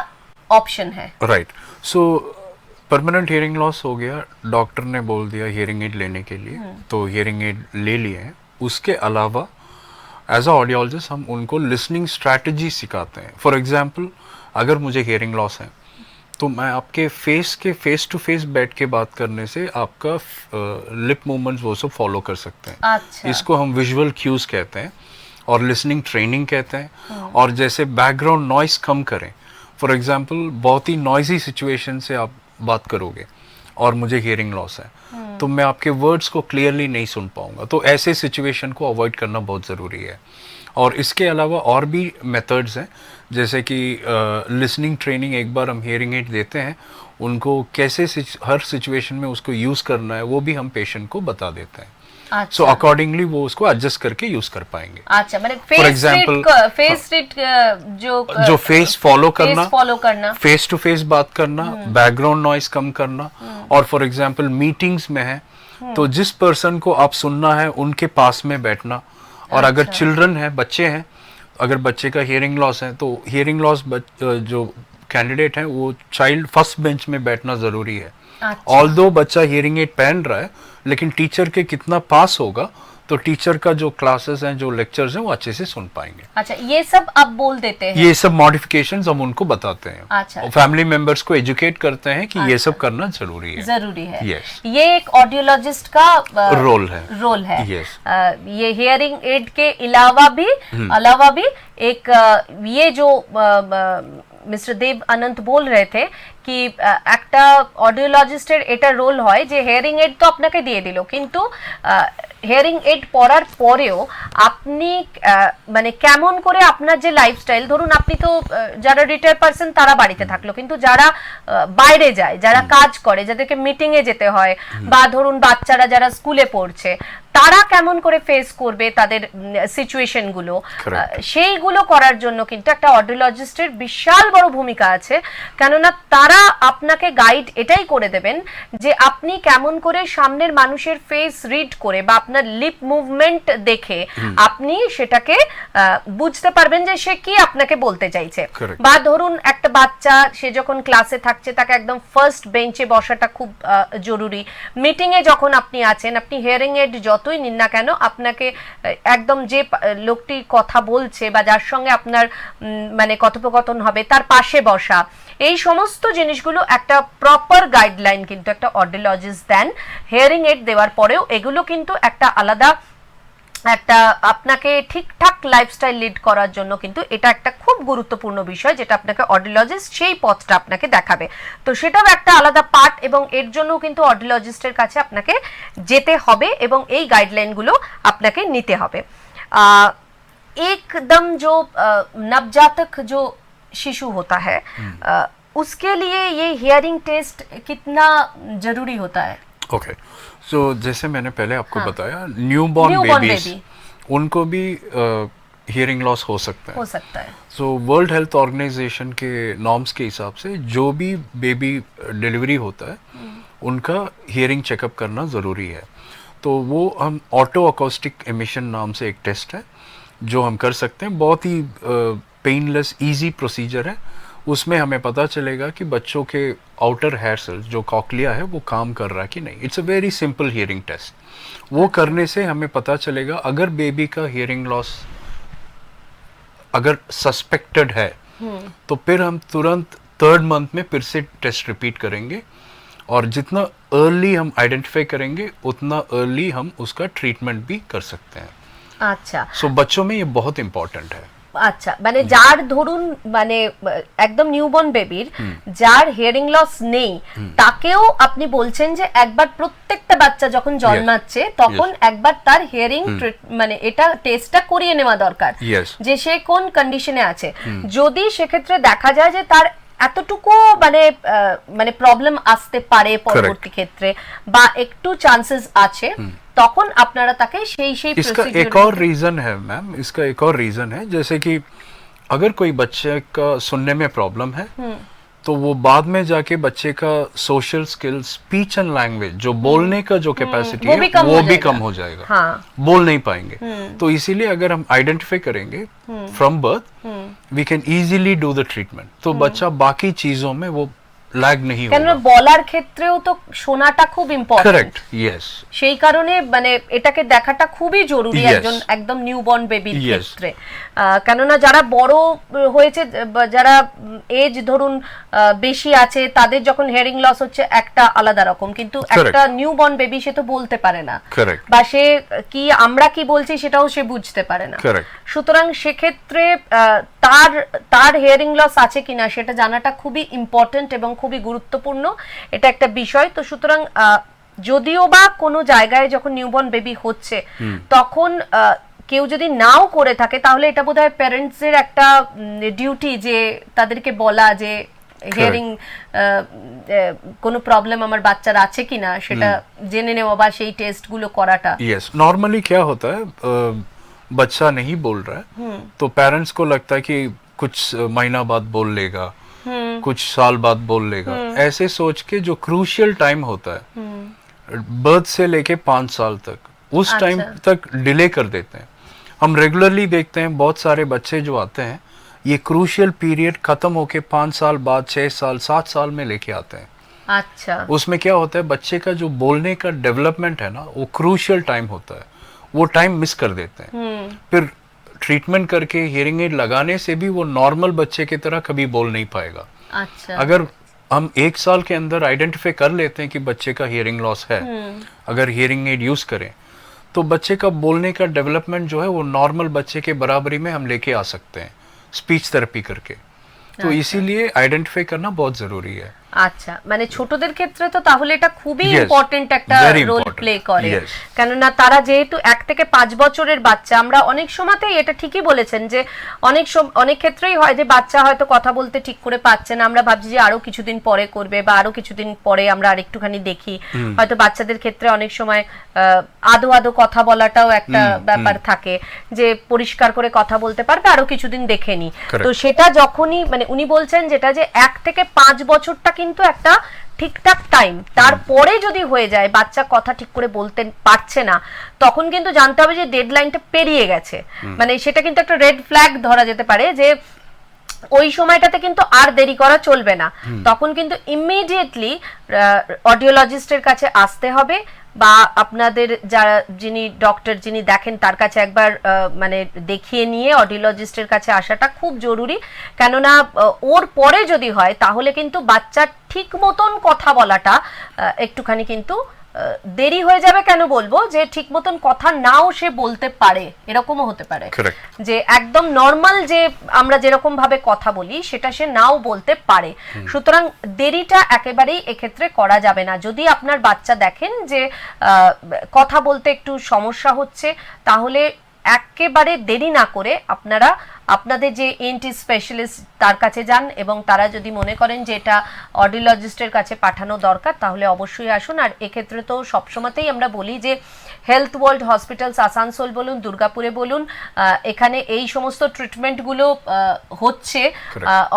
ऑप्शन है? राइट, सो परमानेंट हियरिंग लॉस हो गया, डॉक्टर ने बोल दिया हियरिंग एड लेने के लिए, तो हियरिंग एड ले लिए हैं। उसके अलावा एज अ ऑडियोलॉजिस्ट हम उनको लिसनिंग स्ट्रैटेजी सिखाते हैं। फॉर एग्जांपल, अगर मुझे हियरिंग लॉस है तो मैं आपके फेस टू फेस बैठ के बात करने से आपका लिप मूवमेंट्स वो सब फॉलो कर सकते हैं। अच्छा। इसको हम विजुअल क्यूज कहते हैं और लिसनिंग ट्रेनिंग कहते हैं। और जैसे बैकग्राउंड नॉइस कम करें, फॉर एग्जांपल बहुत ही नॉइजी सिचुएशन से आप बात करोगे और मुझे हियरिंग लॉस है तो मैं आपके वर्ड्स को क्लियरली नहीं सुन पाऊंगा, तो ऐसे सिचुएशन को अवॉइड करना बहुत ज़रूरी है। और इसके अलावा और भी मेथड्स हैं, जैसे कि लिसनिंग ट्रेनिंग, एक बार हम हियरिंग एड देते हैं उनको कैसे हर सिचुएशन में उसको यूज़ करना है वो भी हम पेशेंट को बता देते हैं। अच्छा। सो अकॉर्डिंगली वो उसको एडजस्ट करके यूज कर पाएंगे। अच्छा, मतलब For example, फेस रीड जो फेस फॉलो करना, फेस टू फेस बात करना, बैकग्राउंड नॉइस कम करना, और फॉर एग्जांपल मीटिंग्स में है तो जिस पर्सन को आप सुनना है उनके पास में बैठना, और अगर चिल्ड्रन है, बच्चे हैं, अगर बच्चे का हियरिंग लॉस है तो हियरिंग लॉस जो कैंडिडेट है वो चाइल्ड फर्स्ट बेंच में बैठना जरूरी है। ऑल्दो बच्चा हियरिंग एड पहन रहा है लेकिन टीचर के कितना पास होगा तो टीचर का जो क्लासेस हैं, जो लेक्चर्स हैं वो अच्छे से सुन पाएंगे। अच्छा, ये सब आप बोल देते हैं? ये सब मॉडिफिकेशंस हम उनको बताते हैं। अच्छा, और फैमिली मेंबर्स को एजुकेट करते हैं कि ये सब करना जरूरी है। Yes. ये एक ऑडियोलॉजिस्ट का रोल है। Yes. ये हियरिंग एड के अलावा भी एक ये जो মিস্টার দেব অনন্ত বল रहे थे कि একটা অডিওলজিস্টের এটা রোল হয় যে হিয়ারিং এড তো আপনাকে দিয়ে দিল, কিন্তু হিয়ারিং এড পড়ার পরেও আপনি মানে কেমন করে আপনার যে লাইফস্টাইল, ধরুন আপনি তো যারা রিটায়ার পারসন তারা বাড়িতে থাকলো, কিন্তু যারা বাইরে যায়, যারা কাজ করে, যাদেরকে মিটিং এ যেতে হয়, বা ধরুন বাচ্চারা যারা স্কুলে পড়ছে, তারা কেমন করে ফেস করবে তাদের সিচুয়েশন গুলো, সেইগুলো করার জন্য কিন্তু একটা অডিওলজিস্টের বিশাল বড় ভূমিকা আছে। কেননা তারা আপনাকে গাইড এটাই করে দেবেন যে আপনি কেমন করে সামনের মানুষের ফেস রিড করে বা আপনার লিপ মুভমেন্ট দেখে আপনি সেটাকে বুঝতে পারবেন যে সে কি আপনাকে বলতে চাইছে। বা ধরুন একটা বাচ্চা, সে যখন ক্লাসে থাকছে তাকে একদম ফার্স্ট বেঞ্চে বসাটা খুব জরুরি। মিটিং এ যখন আপনি আছেন, আপনি হিয়ারিং এড যতই নিন না কেন, আপনাকে একদম যে লোকটি কথা বলছে বা যার সঙ্গে আপনার মানে কথোপকথন হবে তার পাশে বসা, এই সমস্ত জিনিসগুলো একটা প্রপার গাইডলাইন কিন্তু একটা অডিওলজিস্ট দেন। হিয়ারিং এড দেওয়ার পরেও এগুলো কিন্তু একটা আলাদা একটা আপনাকে ঠিকঠাক লাইফস্টাইল লিড করার জন্য কিন্তু এটা একটা খুব গুরুত্বপূর্ণ বিষয়, যেটা আপনাকে অডিওলজিস্ট সেই পথটা আপনাকে দেখাবে। তো সেটাও একটা আলাদা পার্ট, এবং এর জন্য কিন্তু অডিওলজিস্টের কাছে আপনাকে যেতে হবে এবং এই গাইডলাইনগুলো আপনাকে নিতে হবে। एकदम जो नवजातक जो शिशु होता है उसके लिए ये हियरिंग टेस्ट कितना जरूरी होता है? ओके, सो जैसे मैंने पहले आपको बताया, न्यूबॉर्न बेबीज उनको भी हियरिंग लॉस हो सकता है। सो वर्ल्ड हेल्थ ऑर्गेनाइजेशन के नॉर्म्स के हिसाब से जो भी बेबी डिलीवरी होता है उनका हियरिंग चेकअप करना ज़रूरी है। तो वो हम ऑटो अकोस्टिक एमिशन नाम से एक टेस्ट है जो हम कर सकते हैं, बहुत ही पेनलेस इजी प्रोसीजर है। उसमें हमें पता चलेगा कि बच्चों के आउटर हेयर सेल्स जो कॉक्लिया है वो काम कर रहा है कि नहीं। It's a very simple hearing test. वो करने से हमें पता चलेगा अगर बेबी का हियरिंग लॉस अगर सस्पेक्टेड है तो फिर हम तुरंत 3rd मंथ में फिर से टेस्ट रिपीट करेंगे, और जितना अर्ली हम आइडेंटिफाई करेंगे उतना अर्ली हम उसका ट्रीटमेंट भी कर सकते हैं। अच्छा, सो बच्चों में ये बहुत इंपॉर्टेंट है। আচ্ছা, মানে যার ধরুন মানে একদম নিউবর্ন বেবির যার হিয়ারিং লস নেই, তাকেও আপনি বলছেন যে একবার প্রত্যেকটা বাচ্চা যখন জন্মাচ্ছে তখন একবার তার হিয়ারিং মানে এটা টেস্টটা করিয়ে নেওয়া দরকার, যে সে কোন কন্ডিশনে আছে। যদি সেক্ষেত্রে দেখা যায় যে তার এতটুকু মানে মানে প্রবলেম আসতে পারে পরবর্তী ক্ষেত্রে বা একটু চান্সেস আছে, তখন আপনারা তাকে সেই इसका एक और रीजन है मैम, इसका एक और रीजन है, जैसे कि अगर कोई बच्चे का सुनने में प्रॉब्लम है तो वो बाद में जाके बच्चे का social skills, speech and language, जो बोलने का जो कैपेसिटी है वो भी कम हो जाएगा। बोल नहीं पाएंगे। तो इसीलिए अगर हम आइडेंटिफाई करेंगे from birth we can easily do the treatment, तो बच्चा बाकी चीजों में वो ল্যাগ नहीं होगा। কেন বলার ক্ষেত্রেও তো শোনাটা খুব ইম্পর্টেন্ট। Correct, yes. সেই কারণে মানে এটাকে দেখাটা খুবই জরুরি একজন একদম নিউবর্ন বেবির ক্ষেত্রে। কেননা যারা বড় হয়েছে, যারা এজ ধরুন বেশি আছে, তাদের যখন হিয়ারিং লস হচ্ছে একটা আলাদা রকম, কিন্তু একটা নিউবর্ন বেবি সে তো বলতে পারে না, বা সে কি আমরা কি বলছি সেটাও সে বুঝতে পারে না। সুতরাং সেক্ষেত্রে তার হিয়ারিং লস আছে কিনা সেটা জানাটা খুবই ইম্পর্টেন্ট এবং খুবই গুরুত্বপূর্ণ, এটা একটা বিষয়। তো সুতরাং যদিও বা কোনো জায়গায় যখন নিউবর্ন বেবি হচ্ছে তখন কেউ যদি নাও করে থাকে তাহলে এটা বোধহয় প্যারেন্টসের একটা ডিউটি যে তাদেরকে বলা যে হিয়ারিং কোনো প্রবলেম আমার বাচ্চার আছে কিনা সেটা জেনে নেওয়া বা সেই টেস্টগুলো করাটা। यस, नॉर्मली क्या होता है, बच्चा नहीं बोल रहा है तो पेरेंट्स को लगता है कि कुछ महीना बाद बोल लेगा, कुछ साल बाद बोल लेगा, ऐसे सोच के जो क्रूशियल टाइम होता है बर्थ से लेके 5 साल तक, उस टाइम तक डिले कर देते हैं। हम रेगुलरली देखते हैं बहुत सारे बच्चे जो आते हैं ये क्रूशियल पीरियड खत्म होके 5 साल बाद 6 साल 7 साल में लेके आते हैं। अच्छा, उसमें क्या होता है, बच्चे का जो बोलने का डेवलपमेंट है ना वो क्रूशियल टाइम होता है, वो टाइम मिस कर देते हैं। फिर ट्रीटमेंट करके हियरिंग एड लगाने से भी वो नॉर्मल बच्चे की तरह कभी बोल नहीं पाएगा। अच्छा, अगर हम 1 साल के अंदर आइडेंटिफाई कर लेते हैं कि बच्चे का हियरिंग लॉस है, अगर हियरिंग एड यूज करें तो बच्चे का बोलने का डेवलपमेंट जो है वो नॉर्मल बच्चे के बराबरी में हम लेके आ सकते हैं स्पीच थेरेपी करके। तो इसीलिए आइडेंटिफाई करना बहुत जरूरी है। আচ্ছা, মানে ছোটদের ক্ষেত্রে তো তাহলে এটা খুবই Yes, ইম্পর্টেন্ট একটা very রোল important. প্লে করে, Yes. কেননা তারা যেহেতু 1 থেকে 5 বছরের বাচ্চা, আমরা অনেক সময়তেই এটা ঠিকই বলেছেন যে অনেক ক্ষেত্রেই হয় যে বাচ্চা হয়তো কথা বলতে ঠিক করে পাচ্ছে না, আমরা ভাবছি যে আরো কিছুদিন পরে করবে বা আরো কিছুদিন পরে আমরা আরেকটুখানি দেখি, হয়তো বাচ্চাদের ক্ষেত্রে অনেক সময় আদো আদো কথা বলাটাও একটা ব্যাপার থাকে যে পরিষ্কার করে কথা বলতে পারবে আরো কিছুদিন দেখে নি। Correct. তো সেটা যখনই মানে উনি বলছেন যেটা যে 1 থেকে 5 বছরটা কিন্তু একটা ঠিকঠাক টাইম, তারপরে যদি হয়ে যায় বাচ্চা কথা ঠিক করে বলতে পারছে না তখন কিন্তু জানতে হবে যে ডেডলাইনটা পেরিয়ে গেছে, মানে সেটা কিন্তু একটা রেড ফ্ল্যাগ ধরা যেতে পারে যে ওই সময়টাতে কিন্তু আর দেরি করা চলবে না, তখন কিন্তু ইমিডিয়েটলি অডিওলজিস্টের কাছে আসতে হবে বা আপনাদের যারা যিনি ডক্টর যিনি দেখেন তার কাছে একবার মানে দেখিয়ে নিয়ে অডিওলজিস্টের কাছে আসাটা খুব জরুরি। কেননা ওর পরে যদি হয় তাহলে কিন্তু বাচ্চার ঠিক মতন কথা বলাটা একটুখানি কিন্তু দেরি হয়ে যাবে। কেন বলবো যে ঠিক মতন কথা নাও সে বলতে পারে, এরকমও হতে পারে যে একদম নর্মাল যে আমরা যেরকম ভাবে কথা বলি সেটা সে নাও বলতে পারে। সুতরাং দেরিটা একেবারেই এক্ষেত্রে করা যাবে না। যদি আপনার বাচ্চা দেখেন যে কথা বলতে একটু সমস্যা হচ্ছে তাহলে একেবারে দেরি না করে আপনারা আপনাদের যে এনটি স্পেশালিস্ট তার কাছে যান এবং তারা যদি মনে করেন যে এটা অডিওলজিস্টের কাছে পাঠানো দরকার তাহলে অবশ্যই আসুন। আর এক্ষেত্রে তো সবসময়তেই আমরা বলি যে হেলথ ওয়ার্ল্ড হসপিটালস আসানসোল বলুন, দুর্গাপুরে বলুন, এখানে এই সমস্ত ট্রিটমেন্টগুলো হচ্ছে,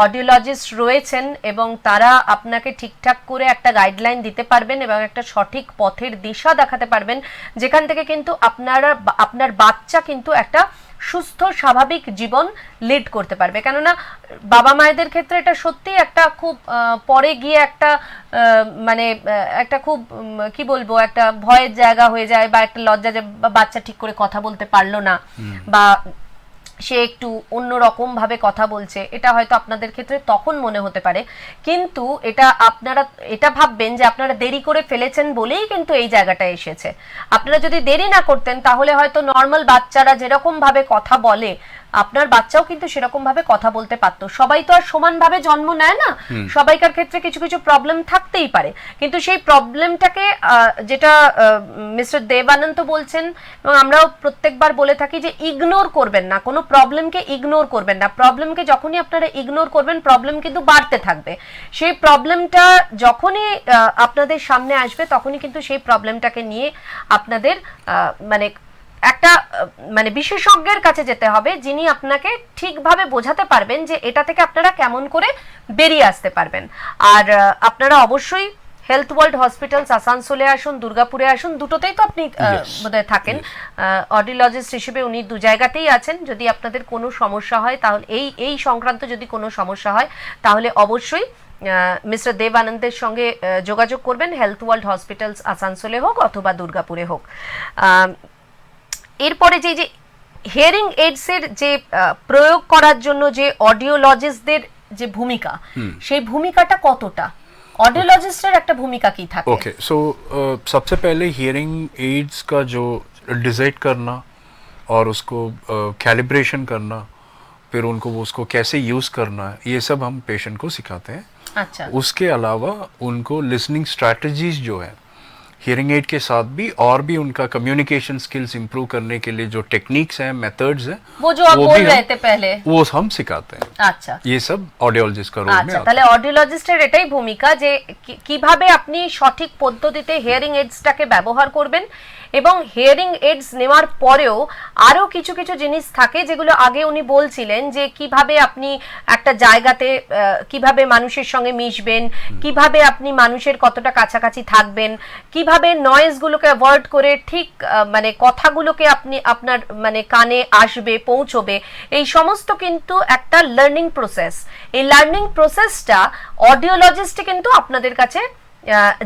অডিওলজিস্ট রয়েছেন এবং তারা আপনাকে ঠিকঠাক করে একটা গাইডলাইন দিতে পারবেন এবং একটা সঠিক পথের দিশা দেখাতে পারবেন যেখান থেকে কিন্তু আপনার বাচ্চা কিন্তু একটা সুস্থ স্বাভাবিক জীবন লিড করতে পারবে। কেননা বাবা মায়েদের ক্ষেত্রে এটা সত্যি একটা খুব পরে গিয়ে একটা মানে একটা খুব কি বলবো একটা ভয়ের জায়গা হয়ে যায় বা একটা লজ্জা যে বাচ্চা ঠিক করে কথা বলতে পারলো না বা সে একটু অন্যরকম ভাবে কথা বলছে, এটা হয়তো আপনাদের ক্ষেত্রে তখন মনে হতে পারে, কিন্তু এটা আপনারা এটা ভাববেন যে আপনারা দেরি করে ফেলেছেন বলেই কিন্তু এই জায়গাটায় এসেছে। আপনারা যদি দেরি না করতেন তাহলে হয়তো নর্মাল বাচ্চারা যেরকম ভাবে কথা বলে আপনার বাচ্চাও কিন্তু সেরকম ভাবে কথা বলতে পারতো। সবাই তো আর সমানভাবে জন্ম নেয় না, সবাইকার ক্ষেত্রে কিছু কিছু প্রবলেম থাকতেই পারে, কিন্তু সেই প্রবলেমটাকে যেটা মিস্টার দেবানন্দ বলছেন এবং আমরাও প্রত্যেকবার বলে থাকি যে ইগনোর করবেন না, কোনো প্রবলেমকে ইগনোর করবেন না। প্রবলেমকে যখনই আপনারা ইগনোর করবেন প্রবলেম কিন্তু বাড়তে থাকবে। সেই প্রবলেমটা যখনই আপনাদের সামনে আসবে তখনই কিন্তু সেই প্রবলেমটাকে নিয়ে আপনাদের মানে একটা মানে বিশেষজ্ঞের কাছে যেতে হবে যিনি আপনাকে ঠিকভাবে বোঝাতে পারবেন যে এটা থেকে আপনারা কেমন করে বেরিয়ে আসতে পারবেন। আর আপনারা অবশ্যই হেলথ ওয়ার্ল্ড হসপিটালস আসানসোলে আসুন, দুর্গাপুরে আসুন, দুটোতেই তো আপনি বোধহয় থাকেন, অডিওলজিস্ট হিসেবে উনি দু জায়গাতেই আছেন। যদি আপনাদের কোনো সমস্যা হয় তাহলে এই সংক্রান্ত যদি কোনো সমস্যা হয় তাহলে অবশ্যই মিস্টার দেব আনন্দের সঙ্গে যোগাযোগ করবেন, হেলথ ওয়ার্ল্ড হসপিটালস আসানসোলে হোক অথবা দুর্গাপুরে হোক। এরপরে যে হিয়ারিং এইডস এর যে প্রয়োগ করার জন্য যে অডিওলজিস্টদের যে ভূমিকা, সেই ভূমিকাটা কতটা, ऑडियोलॉजिस्टर একটা ভূমিকা কি থাকে? ओके, सो सबसे पहले हियरिंग एड्स का जो डिसाइड करना और उसको कैलिब्रेशन करना, फिर उनको उसको कैसे यूज़ करना है, ये सब हम पेशेंट को सिखाते हैं। अच्छा, उसके अलावा उनको लिसनिंग स्ट्रैटेजीज जो है हियरिंग एड के साथ भी और भी उनका कम्युनिकेशन स्किल्स इंप्रूव करने के लिए जो टेक्निक्स हैं, मेथड्स हैं, वो जो आप वो बोल भी रहे थे पहले, वो हम सिखाते हैं। আচ্ছা ये सब ऑडियोलॉजिस्ट का रोल में আচ্ছা, आता তাহলে অডিওলজিস্টের এটাই ভূমিকা যে কিভাবে আপনি সঠিক পদ্ধতিতে হিয়ারিং এইডসটাকে ব্যবহার করবেন এবং হিয়ারিং এইডস নেওয়ার পরেও আরো কিছু কিছু জিনিস থাকে যেগুলো আগে উনি বলছিলেন যে কিভাবে আপনি একটা জায়গাতে কিভাবে মানুষের সঙ্গে মিশবেন, কিভাবে আপনি মানুষের কতটা কাছাকাছি থাকবেন, কিভাবে নয়েজগুলোকে অ্যাভয়েড করে ঠিক মানে কথাগুলোকে আপনি আপনার মানে কানে আসবে, পৌঁছবে, এই সমস্ত কিন্তু একটা লার্নিং প্রসেস। এই লার্নিং প্রসেসটা অডিওলজিস্টে কিন্তু আপনাদের কাছে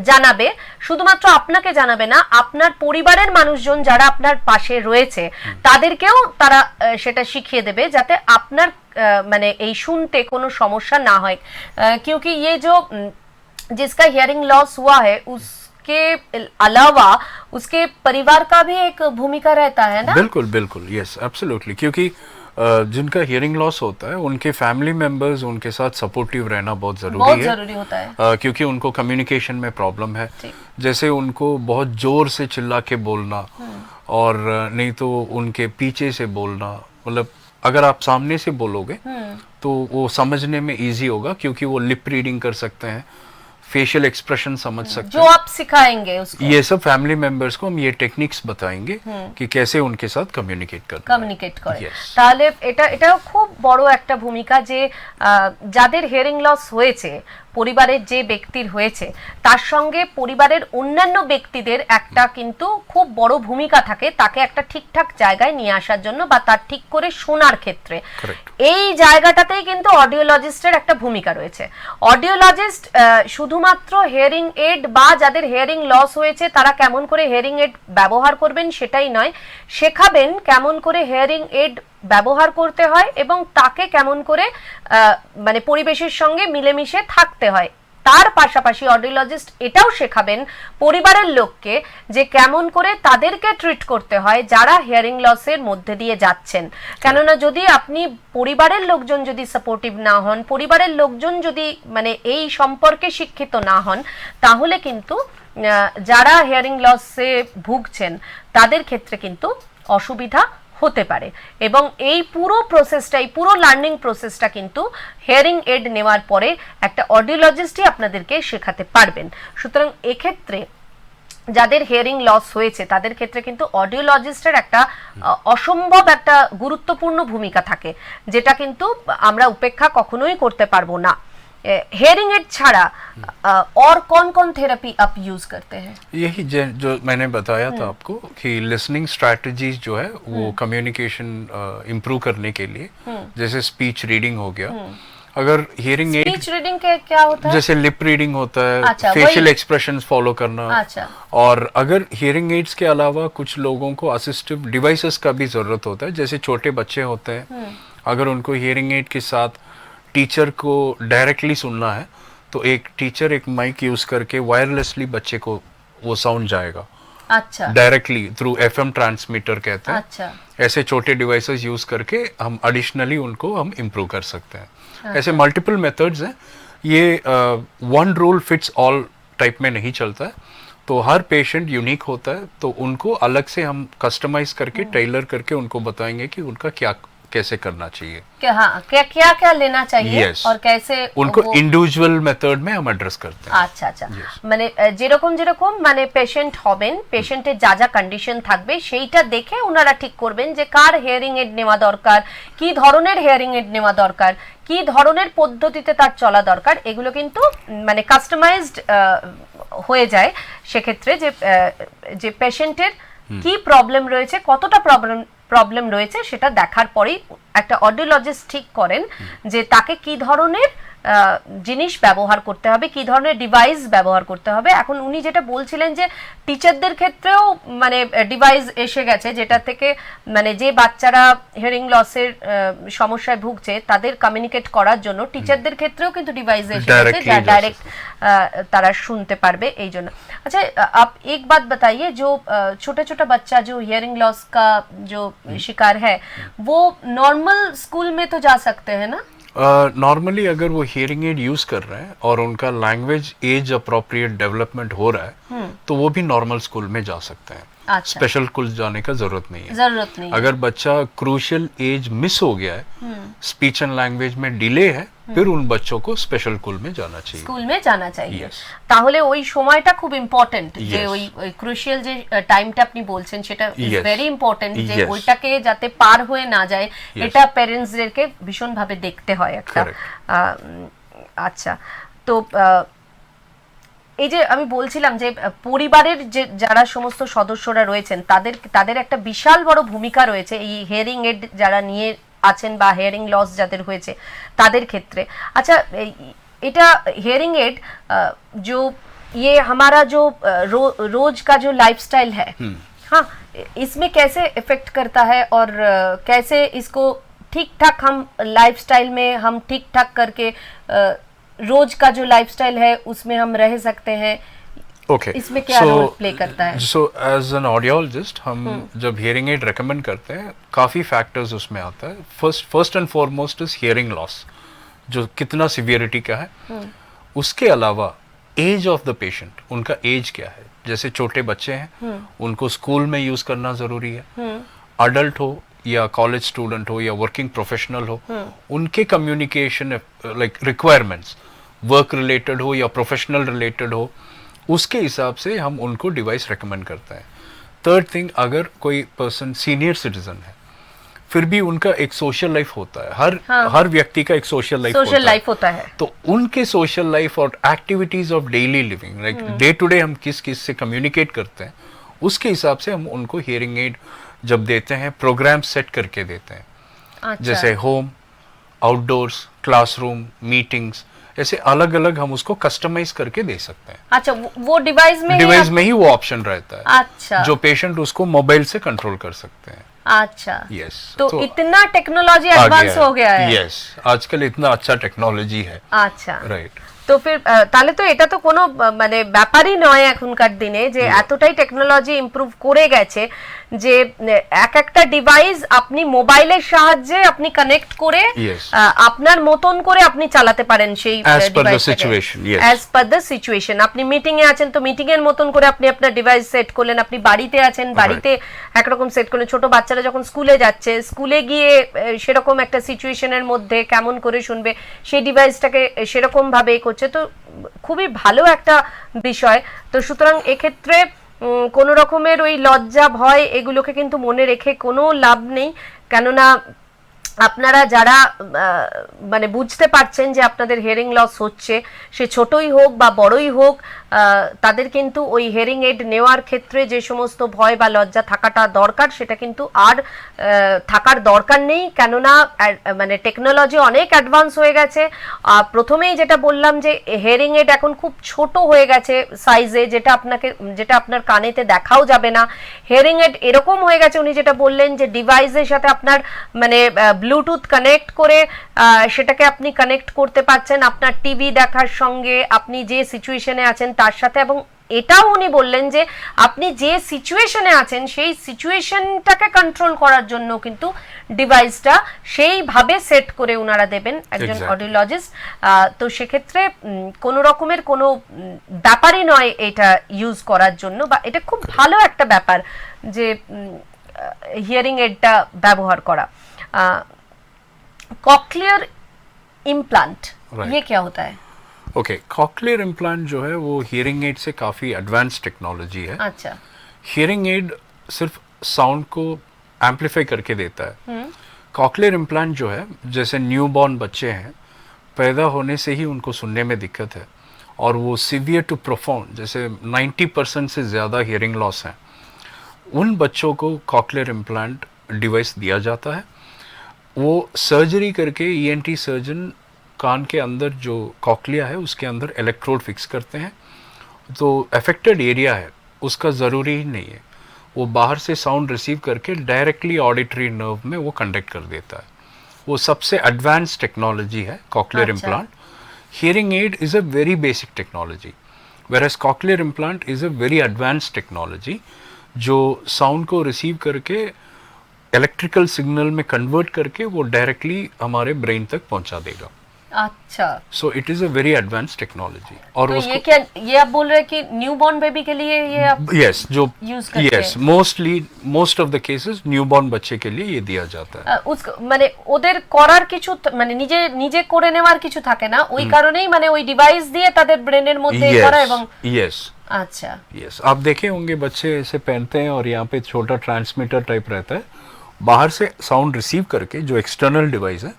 জানাবে, শুধুমাত্র আপনাকে জানাবে না, আপনার পরিবারের মানুষজন যারা আপনার পাশে রয়েছে তাদেরকেও তারা সেটা শিখিয়ে দেবে যাতে আপনার মানে এই শুনতে কোনো সমস্যা না হয়। क्योंकि ये जो जिसका हियरिंग लॉस हुआ है उसके अलावा उसके परिवार का भी एक भूमिका रहता है ना। बिल्कुल बिल्कुल, यस एब्सोल्युटली, क्योंकि जिनका हियरिंग लॉस होता है उनके फैमिली मेंबर्स उनके साथ सपोर्टिव रहना बहुत ज़रूरी होता है, क्योंकि उनको कम्युनिकेशन में प्रॉब्लम है। जैसे उनको बहुत जोर से चिल्ला के बोलना और नहीं तो उनके पीछे से बोलना, मतलब अगर आप सामने से बोलोगे तो वो समझने में इजी होगा, क्योंकि वो लिप रीडिंग कर सकते हैं, फेशियल एक्सप्रेशन समझ सकते जो हैं। आप सिखाएंगे उसको, ये सब फैमिली मेंबर्स को हम ये टेक्निक्स बताएंगे कि कैसे उनके साथ कम्युनिकेट करना है। কমিউনিকেট করে। Yes. তাহলে এটাও খুব বড় একটা ভূমিকা যে যাদের হিয়ারিং লস হয়েছে, পরিবারের যে ব্যক্তির হয়েছে তার সঙ্গে পরিবারের অন্যান্য ব্যক্তিদের একটা কিন্তু খুব বড় ভূমিকা থাকে তাকে একটা ঠিকঠাক জায়গায় নিয়ে আসার জন্য বা তার ঠিক করে শোনার ক্ষেত্রে। Correct. এই জায়গাটাতেই কিন্তু অডিওলজিস্টের একটা ভূমিকা রয়েছে। অডিওলজিস্ট শুধুমাত্র হিয়ারিং এড বা যাদের হিয়ারিং লস হয়েছে তারা কেমন করে হিয়ারিং এড ব্যবহার করবেন সেটাই নয়, শেখাবেন কেমন করে হিয়ারিং এড ব্যবহার করতে হয় এবং তাকে কেমন করে মানে পরিবেশের সঙ্গে মিলেমিশে থাকতে হয়। তার পাশাপাশি অডিওলজিস্ট এটাও শেখাবেন পরিবারের লোককে যে কেমন করে তাদেরকে ট্রিট করতে হয় যারা হিয়ারিং লসের মধ্যে দিয়ে যাচ্ছেন। কেননা যদি আপনি পরিবারের লোকজন যদি সাপোর্টিভ না হন, পরিবারের লোকজন যদি মানে এই সম্পর্কে শিক্ষিত না হন, তাহলে কিন্তু যারা হিয়ারিং লসে ভুগছেন তাদের ক্ষেত্রে কিন্তু অসুবিধা হতে পারে। এবং এই পুরো প্রসেসটা, এই পুরো লার্নিং প্রসেসটা কিন্তু হিয়ারিং এড নেওয়ার পরে একটা অডিওলজিস্টই আপনাদেরকে শেখাতে পারবেন। সুতরাং এক্ষেত্রে যাদের হিয়ারিং লস হয়েছে তাদের ক্ষেত্রে কিন্তু অডিওলজিস্টের একটা অসম্ভব একটা গুরুত্বপূর্ণ ভূমিকা থাকে, যেটা কিন্তু আমরা উপেক্ষা কখনোই করতে পারবো না। हेयरिंग एड छाड़ा और कौन कौन थेरेपी आप यूज करते हैं? यही जो मैंने बताया था आपको कि लिसनिंग स्ट्रैटेजीज जो है वो कम्युनिकेशन इम्प्रूव करने के लिए, जैसे स्पीच रीडिंग हो गया, अगर हियरिंग एड, स्पीच रीडिंग के क्या होता है? जैसे लिप रीडिंग होता है, अच्छा, फेशियल एक्सप्रेशंस फॉलो करना। अच्छा। और अगर हियरिंग एड्स के अलावा कुछ लोगों को असिस्टिव डिवाइसेस का भी जरूरत होता है, जैसे छोटे बच्चे होते हैं, अगर उनको हियरिंग एड के साथ टीचर को डायरेक्टली सुनना है तो एक टीचर एक माइक यूज करके वायरलेसली बच्चे को वो साउंड जाएगा। अच्छा। डायरेक्टली थ्रू एफएम ट्रांसमीटर कहते हैं। अच्छा। ऐसे छोटे डिवाइसेस यूज करके हम एडिशनली उनको हम इम्प्रूव कर सकते हैं। ऐसे मल्टीपल मेथड्स हैं, ये one rule fits all type में नहीं चलता है, तो हर पेशेंट यूनिक होता है, तो उनको अलग से हम कस्टमाइज करके टेलर करके उनको बताएंगे कि उनका क्या कैसे करना चाहिए, क्या क्या लेना चाहिए। Yes. और कैसे उनको इंडिविजुअल मेथड में हम एड्रेस करते हैं। আচ্ছা আচ্ছা, মানে যেরকম যেরকম মানে পেশেন্ট হবেন, পেশেন্টের যা যা কন্ডিশন থাকবে সেইটা দেখে ওনারা ঠিক করবেন যে কার হিয়ারিং এড নেওয়া দরকার, কি ধরনের হিয়ারিং এড নেওয়া দরকার, কি ধরনের পদ্ধতিতে তার চলা দরকার। এগুলো কিন্তু মানে কাস্টমাইজড হয়ে যায় সেক্ষেত্রে যে পেশেন্টের কি প্রবলেম রয়েছে, কতটা প্রবলেম রয়েছে সেটা দেখার পরেই একটা অডিওলজিস্ট ঠিক করেন যে তাকে কি ধরনের জিনিস ব্যবহার করতে হবে, কি ধরনের ডিভাইস ব্যবহার করতে হবে। এখন উনি যেটা বলছিলেন যে টিচারদের ক্ষেত্রেও মানে ডিভাইস এসে গেছে, যেটা থেকে মানে যে বাচ্চারা হিয়ারিং লসের সমস্যায় ভুগছে তাদের কমিউনিকেট করার জন্য টিচারদের ক্ষেত্রেও কিন্তু ডিভাইস এসে গেছে যা ডাইরেক্ট তারা শুনতে পারবে এই জন্য। अच्छा, आप एक बात बताइए, जो छोटा छोटा बच्चा जो हियरिंग लॉस का जो शिकार है वो नॉर्मल स्कूल में तो जा सकते हैं ना? नॉर्मली अगर वो हियरिंग एड यूज कर रहे हैं और उनका लैंग्वेज एज अप्रोप्रिएट डेवलपमेंट हो रहा है तो वो भी नॉर्मल स्कूल में जा सकते हैं। अच्छा। स्पेशल स्कूल जाने का जरूरत नहीं है। जरूरत नहीं। अगर बच्चा क्रूशियल एज मिस हो गया है, स्पीच एंड लैंग्वेज में डिले है, फिर उन बच्चों को स्पेशल स्कूल में जाना चाहिए। স্কুল में জানা চাইয়ে। Yes. তাহলে ওই সময়টা খুব ইম্পর্টেন্ট, যে Yes. ওই ক্রুশিয়াল যে টাইমটা আপনি বলছেন সেটা Yes. ভেরি ইম্পর্টেন্ট, যে Yes. ওইটাকে যাতে পার হয়ে না যায় Yes. এটা প্যারেন্টসদেরকে ভীষণ ভাবে দেখতে হয় একটা। আচ্ছা, তো এই যে আমি বলছিলাম যে পরিবারের যে যারা সমস্ত সদস্যরা রয়েছেন তাদের একটা বিশাল বড় ভূমিকা রয়েছে এই হিয়ারিং এড যারা নিয়ে আছেন বা হিয়ারিং লস যাদের হয়েছে তাদের ক্ষেত্রে। अच्छा, এটা हियरिंग एड जो ये हमारा जो रोज का जो लाइफस्टाइल है, हाँ, इसमें कैसे इफेक्ट करता है और कैसे इसको ठीक ठाक हम लाइफस्टाइल में हम ठीक ठाक करके रोज का जो लाइफस्टाइल है उसमें हम रह सकते हैं। Okay. इसमें क्या रोल प्ले करता है? So as an audiologist हम जब हियरिंग एड रेकमेंड करते हैं काफी फैक्टर्स उसमें आता है। First and foremost is hearing loss, जो कितना सिवियरिटी का है। उसके अलावा एज ऑफ द पेशेंट, उनका एज क्या है। जैसे छोटे बच्चे हैं उनको स्कूल में यूज करना जरूरी है। अडल्ट हो या कॉलेज स्टूडेंट हो या वर्किंग प्रोफेशनल हो, उनके communication like requirements work related हो या प्रोफेशनल रिलेटेड हो, उसके हिसाब से हम उनको डिवाइस रेकमेंड करते हैं। थर्ड थिंग, अगर कोई पर्सन सीनियर सिटीजन है फिर भी उनका एक सोशल लाइफ होता है। हर व्यक्ति का एक सोशल लाइफ होता है। तो उनके सोशल लाइफ और activities of daily living, like day to day हम किस किस से कम्युनिकेट करते हैं, उसके हिसाब से हम उनको हियरिंग एड जब देते हैं प्रोग्राम सेट करके देते हैं। अच्छा। जैसे होम, आउटडोर्स, क्लासरूम, मीटिंग्स, ऐसे अलग अलग हम उसको कस्टमाइज करके दे सकते हैं। अच्छा, वो डिवाइस में ही वो ऑप्शन रहता है। अच्छा, जो पेशेंट उसको मोबाइल से कंट्रोल कर सकते हैं। अच्छा, यस। तो इतना टेक्नोलॉजी एडवांस हो गया है। यस, आजकल इतना अच्छा टेक्नोलॉजी है। আচ্ছা, রাইট। তো ফির তাহলে তো এটা তো কোনো মানে ব্যাপারই নয় এখনকার দিনে, যে এতটাই টেকনোলজি ইমপ্রুভ করে গেছে যে এক একটা ডিভাইস আপনি মোবাইলের সাহায্যে আপনি কানেক্ট করে আপনার মতন করে আপনি চালাতে পারেন সেই ডিভাইসটাকে অ্যাজ পার দ্য সিচুয়েশন। আপনি মিটিং এ আছেন তো মিটিং এর মতন করে আপনি আপনার ডিভাইস সেট করলেন, আপনি বাড়িতে আছেন বাড়িতে একরকম সেট করলেন, ছোট বাচ্চারা যখন স্কুলে যাচ্ছে স্কুলে গিয়ে সেরকম একটা সিচুয়েশনের মধ্যে কেমন করে শুনবে সেই ডিভাইসটাকে সেরকম ভাবে করছে। তো খুবই ভালো একটা বিষয়। তো সুতরাং এক্ষেত্রে কোনো রকমের ওই লজ্জা ভয় এগুলোকে কিন্তু মনে রেখে কোনো লাভ নেই, কেননা আপনারা যারা মানে বুঝতে পারছেন যে আপনাদের হিয়ারিং লস হচ্ছে, সে ছোটই হোক বা বড়ই হোক, তাদের কিন্তু ওই হিয়ারিং এড নেওয়ার ক্ষেত্রে যে সমস্ত ভয় বা লজ্জা থাকাটা দরকার সেটা কিন্তু আর থাকার দরকার নেই, কেননা মানে টেকনোলজি অনেক অ্যাডভান্স হয়ে গেছে। প্রথমেই যেটা বললাম যে হিয়ারিং এড এখন খুব ছোট হয়ে গেছে সাইজে, যেটা আপনার কানেতে দেখাও যাবে না। হিয়ারিং এড এরকম হয়ে গেছে, উনি যেটা বললেন যে ডিভাইসের সাথে আপনার মানে ব্লুটুথ কানেক্ট করে সেটাকে আপনি কানেক্ট করতে পারছেন আপনার টিভি দেখার সঙ্গে, আপনি যে সিচুয়েশনে আছেন তার সাথে। এবং এটাও উনি বললেন যে আপনি যে সিচুয়েশনে আছেন সেই সিচুয়েশনটাকে কন্ট্রোল করার জন্য কিন্তু ডিভাইসটা সেইভাবে সেট করে ওনারা দেবেন একজন অডিওলজিস্ট। তো সেক্ষেত্রে কোনো রকমের কোনো ব্যাপারই নয় এটা ইউজ করার জন্য, বা এটা খুব ভালো একটা ব্যাপার যে হিয়ারিং এডটা ব্যবহার করা। कॉक्लियर इम्प्लांट, ये क्या होता है? ओके, कॉक्लियर इम्प्लांट जो है वो हियरिंग एड से काफ़ी एडवांस टेक्नोलॉजी है। अच्छा। हियरिंग एड सिर्फ साउंड को एम्पलीफाई करके देता है। कॉक्लियर इम्प्लांट जो है, जैसे न्यूबॉर्न बच्चे हैं, पैदा होने से ही उनको सुनने में दिक्कत है और वो सीवियर टू प्रोफाउंड, जैसे 90% से ज़्यादा हियरिंग लॉस हैं, उन बच्चों को कॉक्लियर इम्प्लांट डिवाइस दिया जाता है। वो सर्जरी करके ईएनटी सर्जन कान के अंदर जो कॉक्लिया है उसके अंदर इलेक्ट्रोड फिक्स करते हैं, तो अफेक्टेड एरिया है उसका ज़रूरी ही नहीं है, वो बाहर से साउंड रिसीव करके डायरेक्टली ऑडिटरी नर्व में वो कंडक्ट कर देता है। वो सबसे एडवांस टेक्नोलॉजी है cochlear implant. Hearing aid is a very basic technology, whereas cochlear implant is a very advance technology जो साउंड को रिसीव करके इलेक्ट्रिकल सिग्नल में कन्वर्ट करके वो डायरेक्टली हमारे ब्रेन तक पहुंचा देगा। अच्छा, so it is a very advance technology. और तो उसको ये क्या, ये आप बोल रहे हैं कि न्यूबॉर्न बेबी के लिए ये आप यस जो use करते yes most of the cases newborn बच्चे के लिए ये दिया जाता है। মানে ওদের করার কিছু মানে নিজে নিজে করে নেওয়ার কিছু থাকে না, ওই কারণেই মানে ওই ডিভাইস দিয়ে তাদের ব্রেনের মধ্যে করা এবং यस আচ্ছা यस आप देखे होंगे बच्चे ऐसे पहनते हैं और यहाँ पे छोटा ट्रांसमीटर टाइप रहता है, बाहर से साउंड रिसीव करके जो एक्सटर्नल डिवाइस है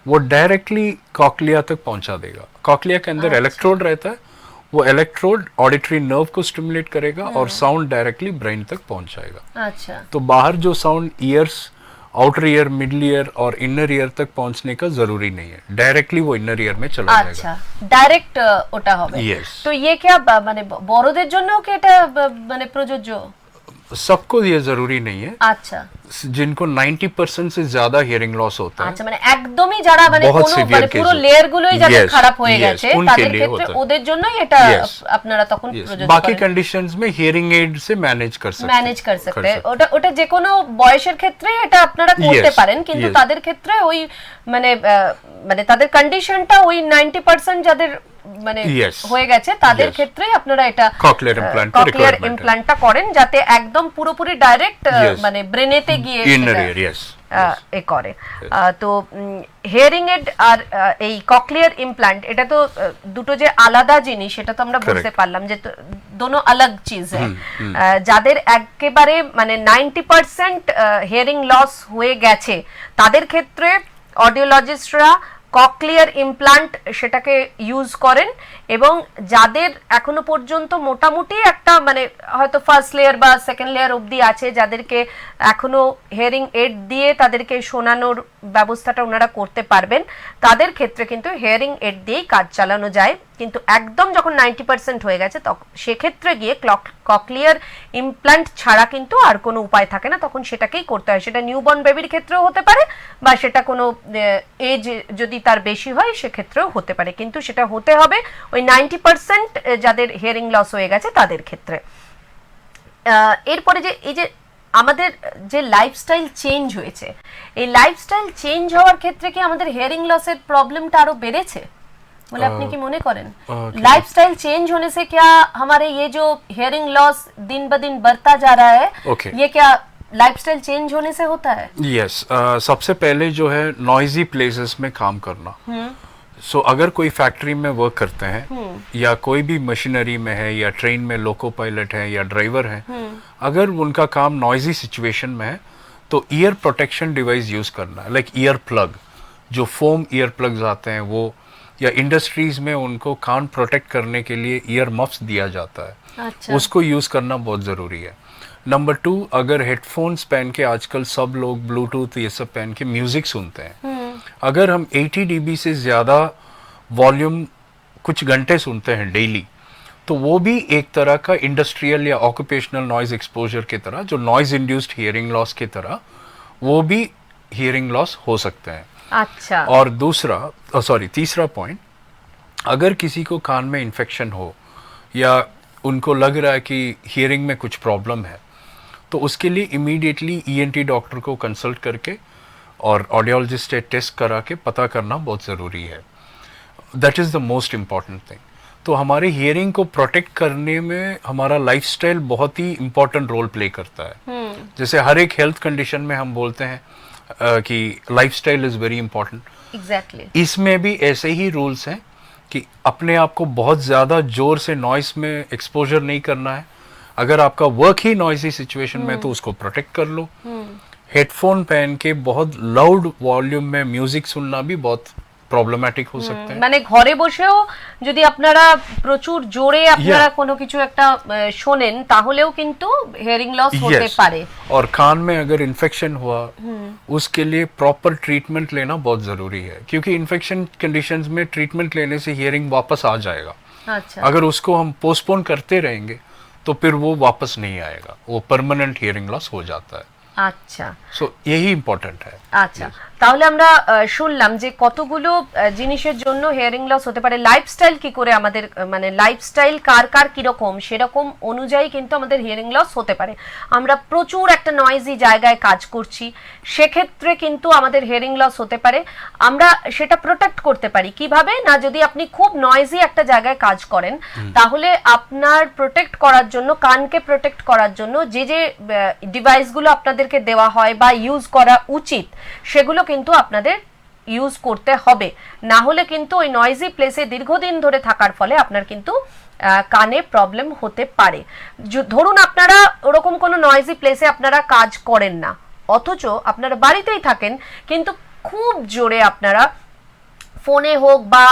वो डायरेक्टली कॉकलिया तक पहुंचा देगा। कॉकलिया के अंदर इलेक्ट्रोड रहता है, वो इलेक्ट्रोड ऑडिटरी नर्व को स्टिमुलेट करेगा और साउंड डायरेक्टली ब्रेन तक पहुंचाएगा। अच्छा, तो बाहर जो sound years, outer ear, middle ear और इनर ईयर तक पहुंचने का जरूरी नहीं है, डायरेक्टली वो इनर ईयर में चला जाएगा। আচ্ছা ডাইরেক্ট ওটা হবে। Yes. তো ये क्या মানে বড়দের জন্যও কি এটা মানে প্রযোজ্য? सबको ये जरूरी नहीं है, আচ্ছা जिनको 90% से ज्यादा हियरिंग लॉस होता है, আচ্ছা, মানে একদমই যারা মানে बहुत কোনো severe মানে পুরো cases। লেয়ার গুলোই যাদের Yes, খারাপ হয়ে yes, গেছে उनके তাদের लिए ক্ষেত্রে होता है। ওদের জন্যই এটা Yes। আপনারা তখন Yes, প্রযোজ্য बाकी করেন, कंडीशंस में हियरिंग एड से मैनेज कर सकते हैं। ম্যানেজ कर सकते हैं। ওটা ওটা যে কোনো বয়সের ক্ষেত্রে এটা আপনারা করতে Yes, পারেন, কিন্তু yes। তাদের ক্ষেত্রে ওই মানে মানে তাদের কন্ডিশনটা ওই 90% যাদের মানে Yes, হয়ে গেছে তাদের yes। ক্ষেত্রে আপনারা এটা Cochlear implant का ককলিয়ার requirement है। ইমপ্ল্যান্টটা করেন যাতে একদম পুরোপুরি ডাইরেক্ট Yes। মানে ব্রেনেতে গিয়ে इनर সেটা, ईयर यस এ করে। তো হিয়ারিং এড আর এই ককলিয়ার ইমপ্ল্যান্ট এটা তো দুটো যে আলাদা জিনিস সেটা তো আমরা বুঝতে Correct। পারলাম যে দোনো আলাগ চিজ হ্যায়। যাদের একেবারে মানে 90% হিয়ারিং লস হয়ে গেছে তাদের ক্ষেত্রে অডিওলজিস্টরা ককলিয়ার ইমপ্ল্যান্ট সেটাকে ইউজ করেন, এবং যাদের এখনো পর্যন্ত মোটামুটি একটা মানে হয়তো ফার্স্ট লেয়ার বা সেকেন্ড লেয়ার অবধি আছে, যাদেরকে এখনো হিয়ারিং এড দিয়ে তাদেরকে শোনানোর ব্যবস্থাটা ওনারা করতে পারবেন, তাদের ক্ষেত্রে কিন্তু হিয়ারিং এড দিয়েই কাজ চালানো যায়। কিন্তু একদম যখন 90% হয়ে গেছে তখন সেক্ষেত্রে গিয়ে ককলিয়ার ইমপ্ল্যান্ট ছাড়া কিন্তু আর কোনো উপায় থাকে না, তখন সেটাকেই করতে হয়। সেটা নিউবর্ন বেবির ক্ষেত্রেও হতে পারে বা সেটা কোনো এজ যদি তার বেশি হয় সেক্ষেত্রেও হতে পারে, কিন্তু সেটা হতে হবে ওই 90% যাদের হিয়ারিং লস হয়ে গেছে তাদের ক্ষেত্রে। এরপরে যে এই যে আমাদের যে লাইফস্টাইল চেঞ্জ হয়েছে, এই লাইফস্টাইল চেঞ্জ হওয়ার ক্ষেত্রে কি আমাদের হিয়ারিং লসের প্রবলেমটা আরো বেড়েছে বলে আপনি কি মনে করেন? लाइफस्टाइल चेंज होने से क्या हमारे ये जो हियरिंग लॉस दिन ब दिन बढ़ता जा रहा है, ये क्या लाइफस्टाइल चेंज होने से होता है? यस सबसे पहले जो है नॉइजी प्लेसेस में काम करना। सो अगर कोई फैक्ट्री में वर्क करते हैं या कोई भी मशीनरी में है या ट्रेन में लोको पायलट है या ड्राइवर है, अगर उनका काम नॉइजी सिचुएशन में है तो ईयर प्रोटेक्शन डिवाइस यूज करना, लाइक ईयर प्लग, जो फोम ईयर प्लग्स आते हैं वो, या इंडस्ट्रीज में उनको कान प्रोटेक्ट करने के लिए ईयर मफ्स दिया जाता है, अच्छा। उसको यूज करना बहुत जरूरी है। नंबर 2, अगर हेडफोन्स पहन के आजकल सब लोग ब्लूटूथ ये सब पहन के म्यूजिक सुनते हैं, अगर हम 80 dB से ज्यादा वॉल्यूम कुछ घंटे सुनते हैं डेली, तो वो भी एक तरह का इंडस्ट्रियल या ऑक्यूपेशनल नॉइज एक्सपोजर की तरह, जो नॉइज इंड्यूस्ड हियरिंग लॉस की तरह, वो भी हियरिंग लॉस हो सकते हैं। अच्छा, और तीसरा पॉइंट, अगर किसी को कान में इन्फेक्शन हो या उनको लग रहा है कि हियरिंग में कुछ प्रॉब्लम है, तो उसके लिए इमीडिएटली ईएनटी डॉक्टर को कंसल्ट करके और ऑडियोलॉजिस्ट से टेस्ट करा के पता करना बहुत ज़रूरी है। That is the most important thing. तो हमारे हियरिंग को प्रोटेक्ट करने में हमारा लाइफस्टाइल बहुत ही इम्पोर्टेंट रोल प्ले करता है। जैसे हर एक हेल्थ कंडीशन में हम बोलते हैं कि lifestyle is very important, exactly. इसमें भी ऐसे ही रूल्स हैं कि अपने आप को बहुत ज़्यादा जोर से नॉइस में एक्सपोजर नहीं करना है। अगर आपका वर्क ही नॉइसी सिचुएशन में तो उसको प्रोटेक्ट कर लो। हेडफोन पहन के बहुत लाउड वॉल्यूम में म्यूजिक सुनना भी बहुत প্রবলেম্যাটিক হতে सकते हैं। মানে ঘরে বসেও যদি আপনারা প্রচুর জোরে আপনারা কোনো কিছু একটা শোনেন তাহলেও কিন্তু হিয়ারিং লস হতে পারে। और कान में अगर इन्फेक्शन हुआ उसके लिए प्रॉपर ट्रीटमेंट लेना बहुत जरूरी है, क्योंकि इन्फेक्शन कंडीशंस में ट्रीटमेंट लेने से हियरिंग वापस आ जाएगा। अच्छा, अगर उसको हम पोस्टपोन करते रहेंगे तो फिर वो वापस नहीं आएगा, वो परमानेंट हियरिंग लॉस हो जाता है। আচ্ছা, सो यही इम्पोर्टेंट है। আচ্ছা, তাহলে আমরা শুনলাম যে কতগুলো জিনিসের জন্য হিয়ারিং লস হতে পারে। লাইফস্টাইল কি করে আমাদের মানে লাইফস্টাইল কার কার কিরকম সেরকম অনুযায়ী কিন্তু আমাদের হিয়ারিং লস হতে পারে। আমরা প্রচুর একটা নয়েজি জায়গায় কাজ করছি, সেক্ষেত্রে কিন্তু আমাদের হিয়ারিং লস হতে পারে। আমরা সেটা প্রোটেক্ট করতে পারি কিভাবে না, যদি আপনি খুব নয়েজি একটা জায়গায় কাজ করেন তাহলে আপনার প্রোটেক্ট করার জন্য, কানকে প্রোটেক্ট করার জন্য যে যে ডিভাইসগুলো আপনাদেরকে দেওয়া হয় বা ইউজ করা উচিত সেগুলো কিন্তু আপনাদের ইউজ করতে হবে। না হলে কিন্তু ওই নয়েজি প্লেসে দীর্ঘদিন ধরে থাকার ফলে আপনার কিন্তু কানে প্রবলেম হতে পারে। ধরুন আপনারা ওরকম কোনো নয়েজি প্লেসে আপনারা কাজ করেন না, অথচ আপনারা বাড়িতেই থাকেন, কিন্তু খুব জোরে আপনারা ফোনে হোক বা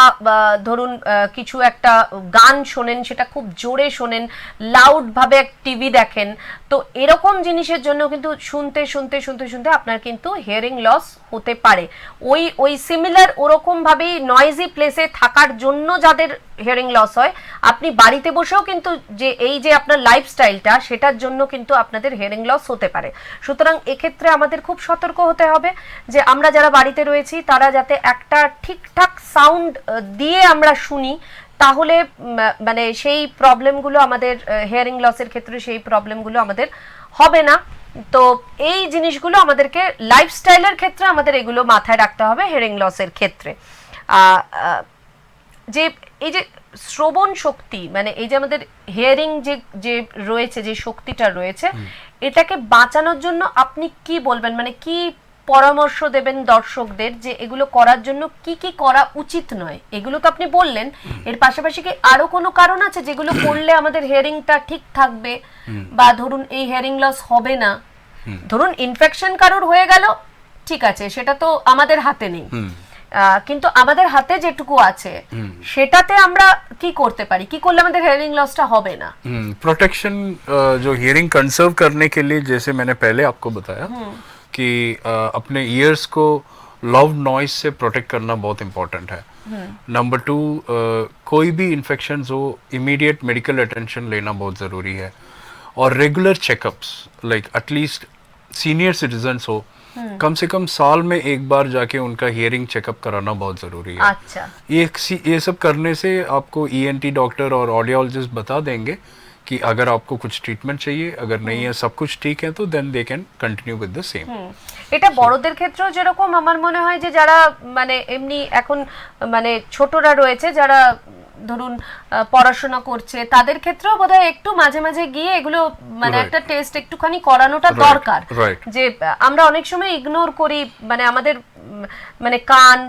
ধরুন কিছু একটা গান শোনেন, সেটা খুব জোরে শোনেন, লাউড ভাবে টিভি দেখেন, তো এরকম জিনিসের জন্য কিন্তু শুনতে শুনতে শুনতে শুনতে আপনার কিন্তু হিয়ারিং লস হতে পারে। ওই সিমিলার ওরকম ভাবেই নয়েজি প্লেসে থাকার জন্য যাদের হিয়ারিং লস হয়, আপনি বাড়িতে বসেও কিন্তু যে এই যে আপনার লাইফস্টাইলটা সেটার জন্য কিন্তু আপনাদের হিয়ারিং লস হতে পারে। সুতরাং এক্ষেত্রে আমাদের খুব সতর্ক হতে হবে যে আমরা যারা বাড়িতে রয়েছি তারা যাতে একটা ঠিকঠাক সাউন্ড দিয়ে আমরা শুনি, তাহলে মানে সেই প্রবলেমগুলো আমাদের হিয়ারিং লসের ক্ষেত্রে সেই প্রবলেমগুলো আমাদের হবে না। তো এই জিনিসগুলো আমাদেরকে লাইফস্টাইলের ক্ষেত্রে আমাদের এগুলো মাথায় রাখতে হবে হিয়ারিং লসের ক্ষেত্রে। যে এই যে শ্রবণ শক্তি, মানে এই যে আমাদের হিয়ারিং যে রয়েছে, যে শক্তিটা রয়েছে, এটাকে বাঁচানোর জন্য আপনি কি বলবেন, মানে কি পরামর্শ দেবেন দর্শকদের যে এগুলো করার জন্য কি কি করা উচিত নয়? এগুলো তো আপনি বললেন, এর পাশাপাশি কি আরো কোনো কারণ আছে যেগুলো করলে আমাদের হিয়ারিংটা ঠিক থাকবে বা ধরুন এই হিয়ারিং লস হবে না? ধরুন ইনফেকশন কারোর হয়ে গেল, ঠিক আছে, সেটা তো আমাদের হাতে নেই, কিন্তু আমাদের হাতে যেটুকু আছে সেটাতে আমরা কি করতে পারি, কি করলে আমাদের হিয়ারিং লসটা হবে না? प्रोटेक्शन जो हियरिंग कंसर्व करने के लिए, जैसे मैंने पहले आपको बताया कि अपने ईयर्स को लाउड नॉइज से प्रोटेक्ट करना बहुत इम्पोर्टेंट है। नंबर 2, कोई भी इन्फेक्शंस हो इमीडिएट मेडिकल अटेंशन लेना बहुत ज़रूरी है, और regular checkups like at least senior citizens हो कम से कम साल में एक बार जाके उनका हियरिंग चेकअप कराना बहुत ज़रूरी है। अच्छा, ये सब करने से आपको ईएनटी डॉक्टर और ऑडियोलॉजिस्ट बता देंगे कि अगर आपको कुछ ट्रीटमेंट चाहिए, अगर नहीं है सब कुछ ठीक है तो then they can continue with the same. এটা বড়দের ক্ষেত্রেও যেরকম আমার মনে হয় যে যারা মানে এমনি এখন মানে ছোটরা রয়েছে, যারা ধরুন পড়াশোনা করছে, তাদের ক্ষেত্রেও বোধহয় একটু মাঝে মাঝে গিয়ে এগুলো মানে একটা টেস্ট একটুখানি করানোটা দরকার। যে আমরা অনেক সময় ইগনোর করি, মানে আমাদের মানে কান,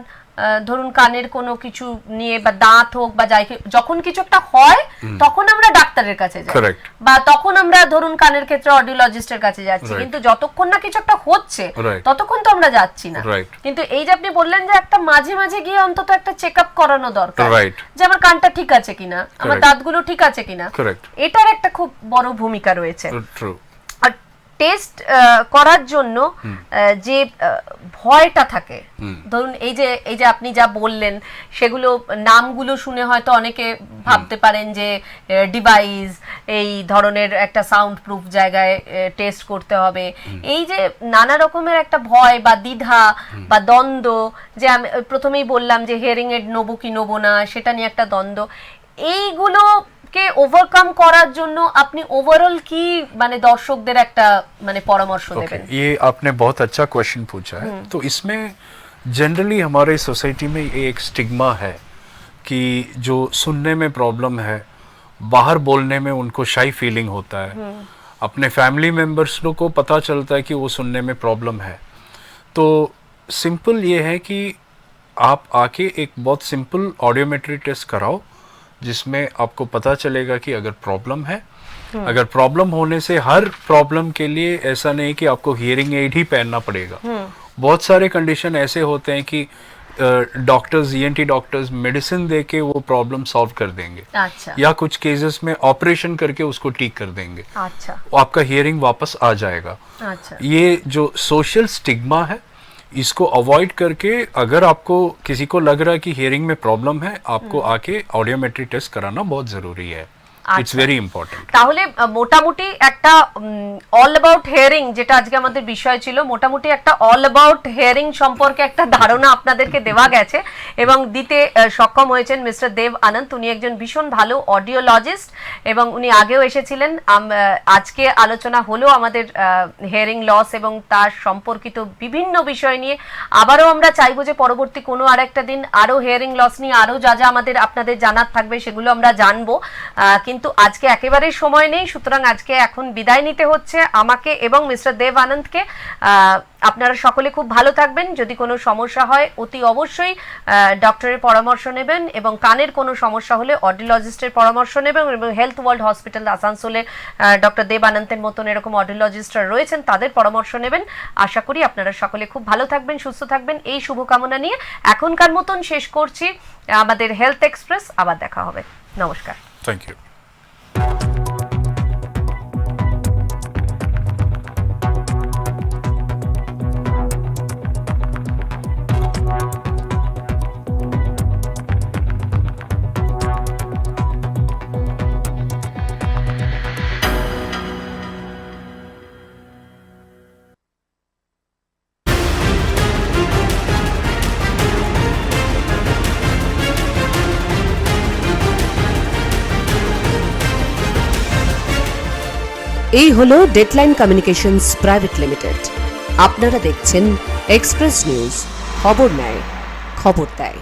ধরুন কানের কোনো কিছু নিয়ে বা দাঁত হোক বা যাই, যখন কিছু একটা হয় তখন আমরা ডাক্তারের কাছে যাই বা তখন আমরা ধরুন কানের ক্ষেত্রে অডিওলজিস্টের কাছে যাচ্ছি, কিন্তু যতক্ষণ না কিছু একটা হচ্ছে ততক্ষণ তো আমরা যাচ্ছি না। কিন্তু এই যে আপনি বললেন যে একটা মাঝে মাঝে গিয়ে অন্তত একটা চেকআপ করানো দরকার, যে আমার কানটা ঠিক আছে কিনা, আমার দাঁতগুলো ঠিক আছে কিনা, এটার একটা খুব বড় ভূমিকা রয়েছে। টেস্ট করার জন্য যে ভয়টা থাকে, ধরুন এই যে আপনি যা বললেন সেগুলো নামগুলো শুনে হয়তো অনেকে ভাবতে পারেন যে ডিভাইস এই ধরনের একটা সাউন্ড প্রুফ জায়গায় টেস্ট করতে হবে, এই যে নানা রকমের একটা ভয় বা দ্বিধা বা দ্বন্দ্ব, যে আমি প্রথমেই বললাম যে হিয়ারিং এড নেবো কি নেবো না, সেটা নিয়ে একটা দ্বন্দ্ব, এইগুলো কে ওভারকাম করার জন্য আপনি ওভারঅল কি মানে দর্শকদের একটা মানে পরামর্শ দেবেন? ये आपने बहुत अच्छा क्वेश्चन पूछा है। तो इसमें जनरली हमारे सोसाइटी में ये एक स्टिग्मा है कि जो सुनने में प्रॉब्लम है, बाहर बोलने में उनको शाई फीलिंग होता है, अपने फैमिली मेंबर्स को पता चलता है कि वो सुनने में प्रॉब्लम है। तो सिंपल ये है कि आप आके एक बहुत सिंपल ऑडियोमेट्री टेस्ट कराओ, जिसमें आपको पता चलेगा कि अगर प्रॉब्लम है, अगर प्रॉब्लम होने से हर प्रॉब्लम के लिए ऐसा नहीं कि आपको हियरिंग एड ही पहनना पड़ेगा। बहुत सारे कंडीशन ऐसे होते हैं कि डॉक्टर्स, ईएनटी डॉक्टर्स मेडिसिन देके वो प्रॉब्लम सॉल्व कर देंगे। अच्छा। या कुछ केसेस में ऑपरेशन करके उसको ठीक कर देंगे। अच्छा। आपका हियरिंग वापस आ जाएगा। अच्छा। ये जो सोशल स्टिग्मा है, इसको अवॉइड करके अगर आपको किसी को लग रहा है कि हियरिंग में प्रॉब्लम है, आपको आके ऑडियोमेट्री टेस्ट कराना बहुत ज़रूरी है। It's very important. তাহলে মোটামুটি একটা অল অ্যাবাউট হিয়ারিং, যেটা আজকে আমাদের বিষয় ছিল, মোটামুটি একটা অল অ্যাবাউট হিয়ারিং সম্পর্কে একটা ধারণা আপনাদেরকে দেওয়া গেছে এবং দিতে সক্ষম হয়েছেন মিস্টার দেব আনন্দ। উনি একজন ভীষণ ভালো অডিওলজিস্ট এবং উনি আগেও এসেছিলেন। আজকে আলোচনা হলো আমাদের হিয়ারিং লস এবং তার সম্পর্কিত বিভিন্ন বিষয় নিয়ে। আবারও আমরা চাইবো যে পরবর্তী কোনো আরেকটা দিন আরও হিয়ারিং লস নিয়ে আরও যা যা আপনাদের জানার থাকবে সেগুলো আমরা জানবো, কিন্তু আজকে একেবারেই সময় নেই। সুতরাং আজকে এখন বিদায় নিতে হচ্ছে আমাকে এবং মিস্টার দেব আনন্দকে। আপনারা সকলে খুব ভালো থাকবেন। যদি কোনো সমস্যা হয় অতি অবশ্যই ডক্টরের পরামর্শ নেবেন এবং কানের কোনো সমস্যা হলে অডিওলজিস্টের পরামর্শ নেবেন এবং হেলথ ওয়ার্ল্ড হসপিটাল আসানসোলে ডক্টর দেব আনন্দের মতন এরকম অডিওলজিস্টরা রয়েছেন, তাদের পরামর্শ নেবেন। আশা করি আপনারা সকলে খুব ভালো থাকবেন, সুস্থ থাকবেন, এই শুভকামনা নিয়ে এখনকার মতন শেষ করছি আমাদের হেলথ এক্সপ্রেস। আবার দেখা হবে, নমস্কার। Thank you. এই হলো ডেডলাইন কমিউনিকেশনস প্রাইভেট লিমিটেড। আপনারা দেখছেন এক্সপ্রেস নিউজ, খবর নেয়, খবর দেয়।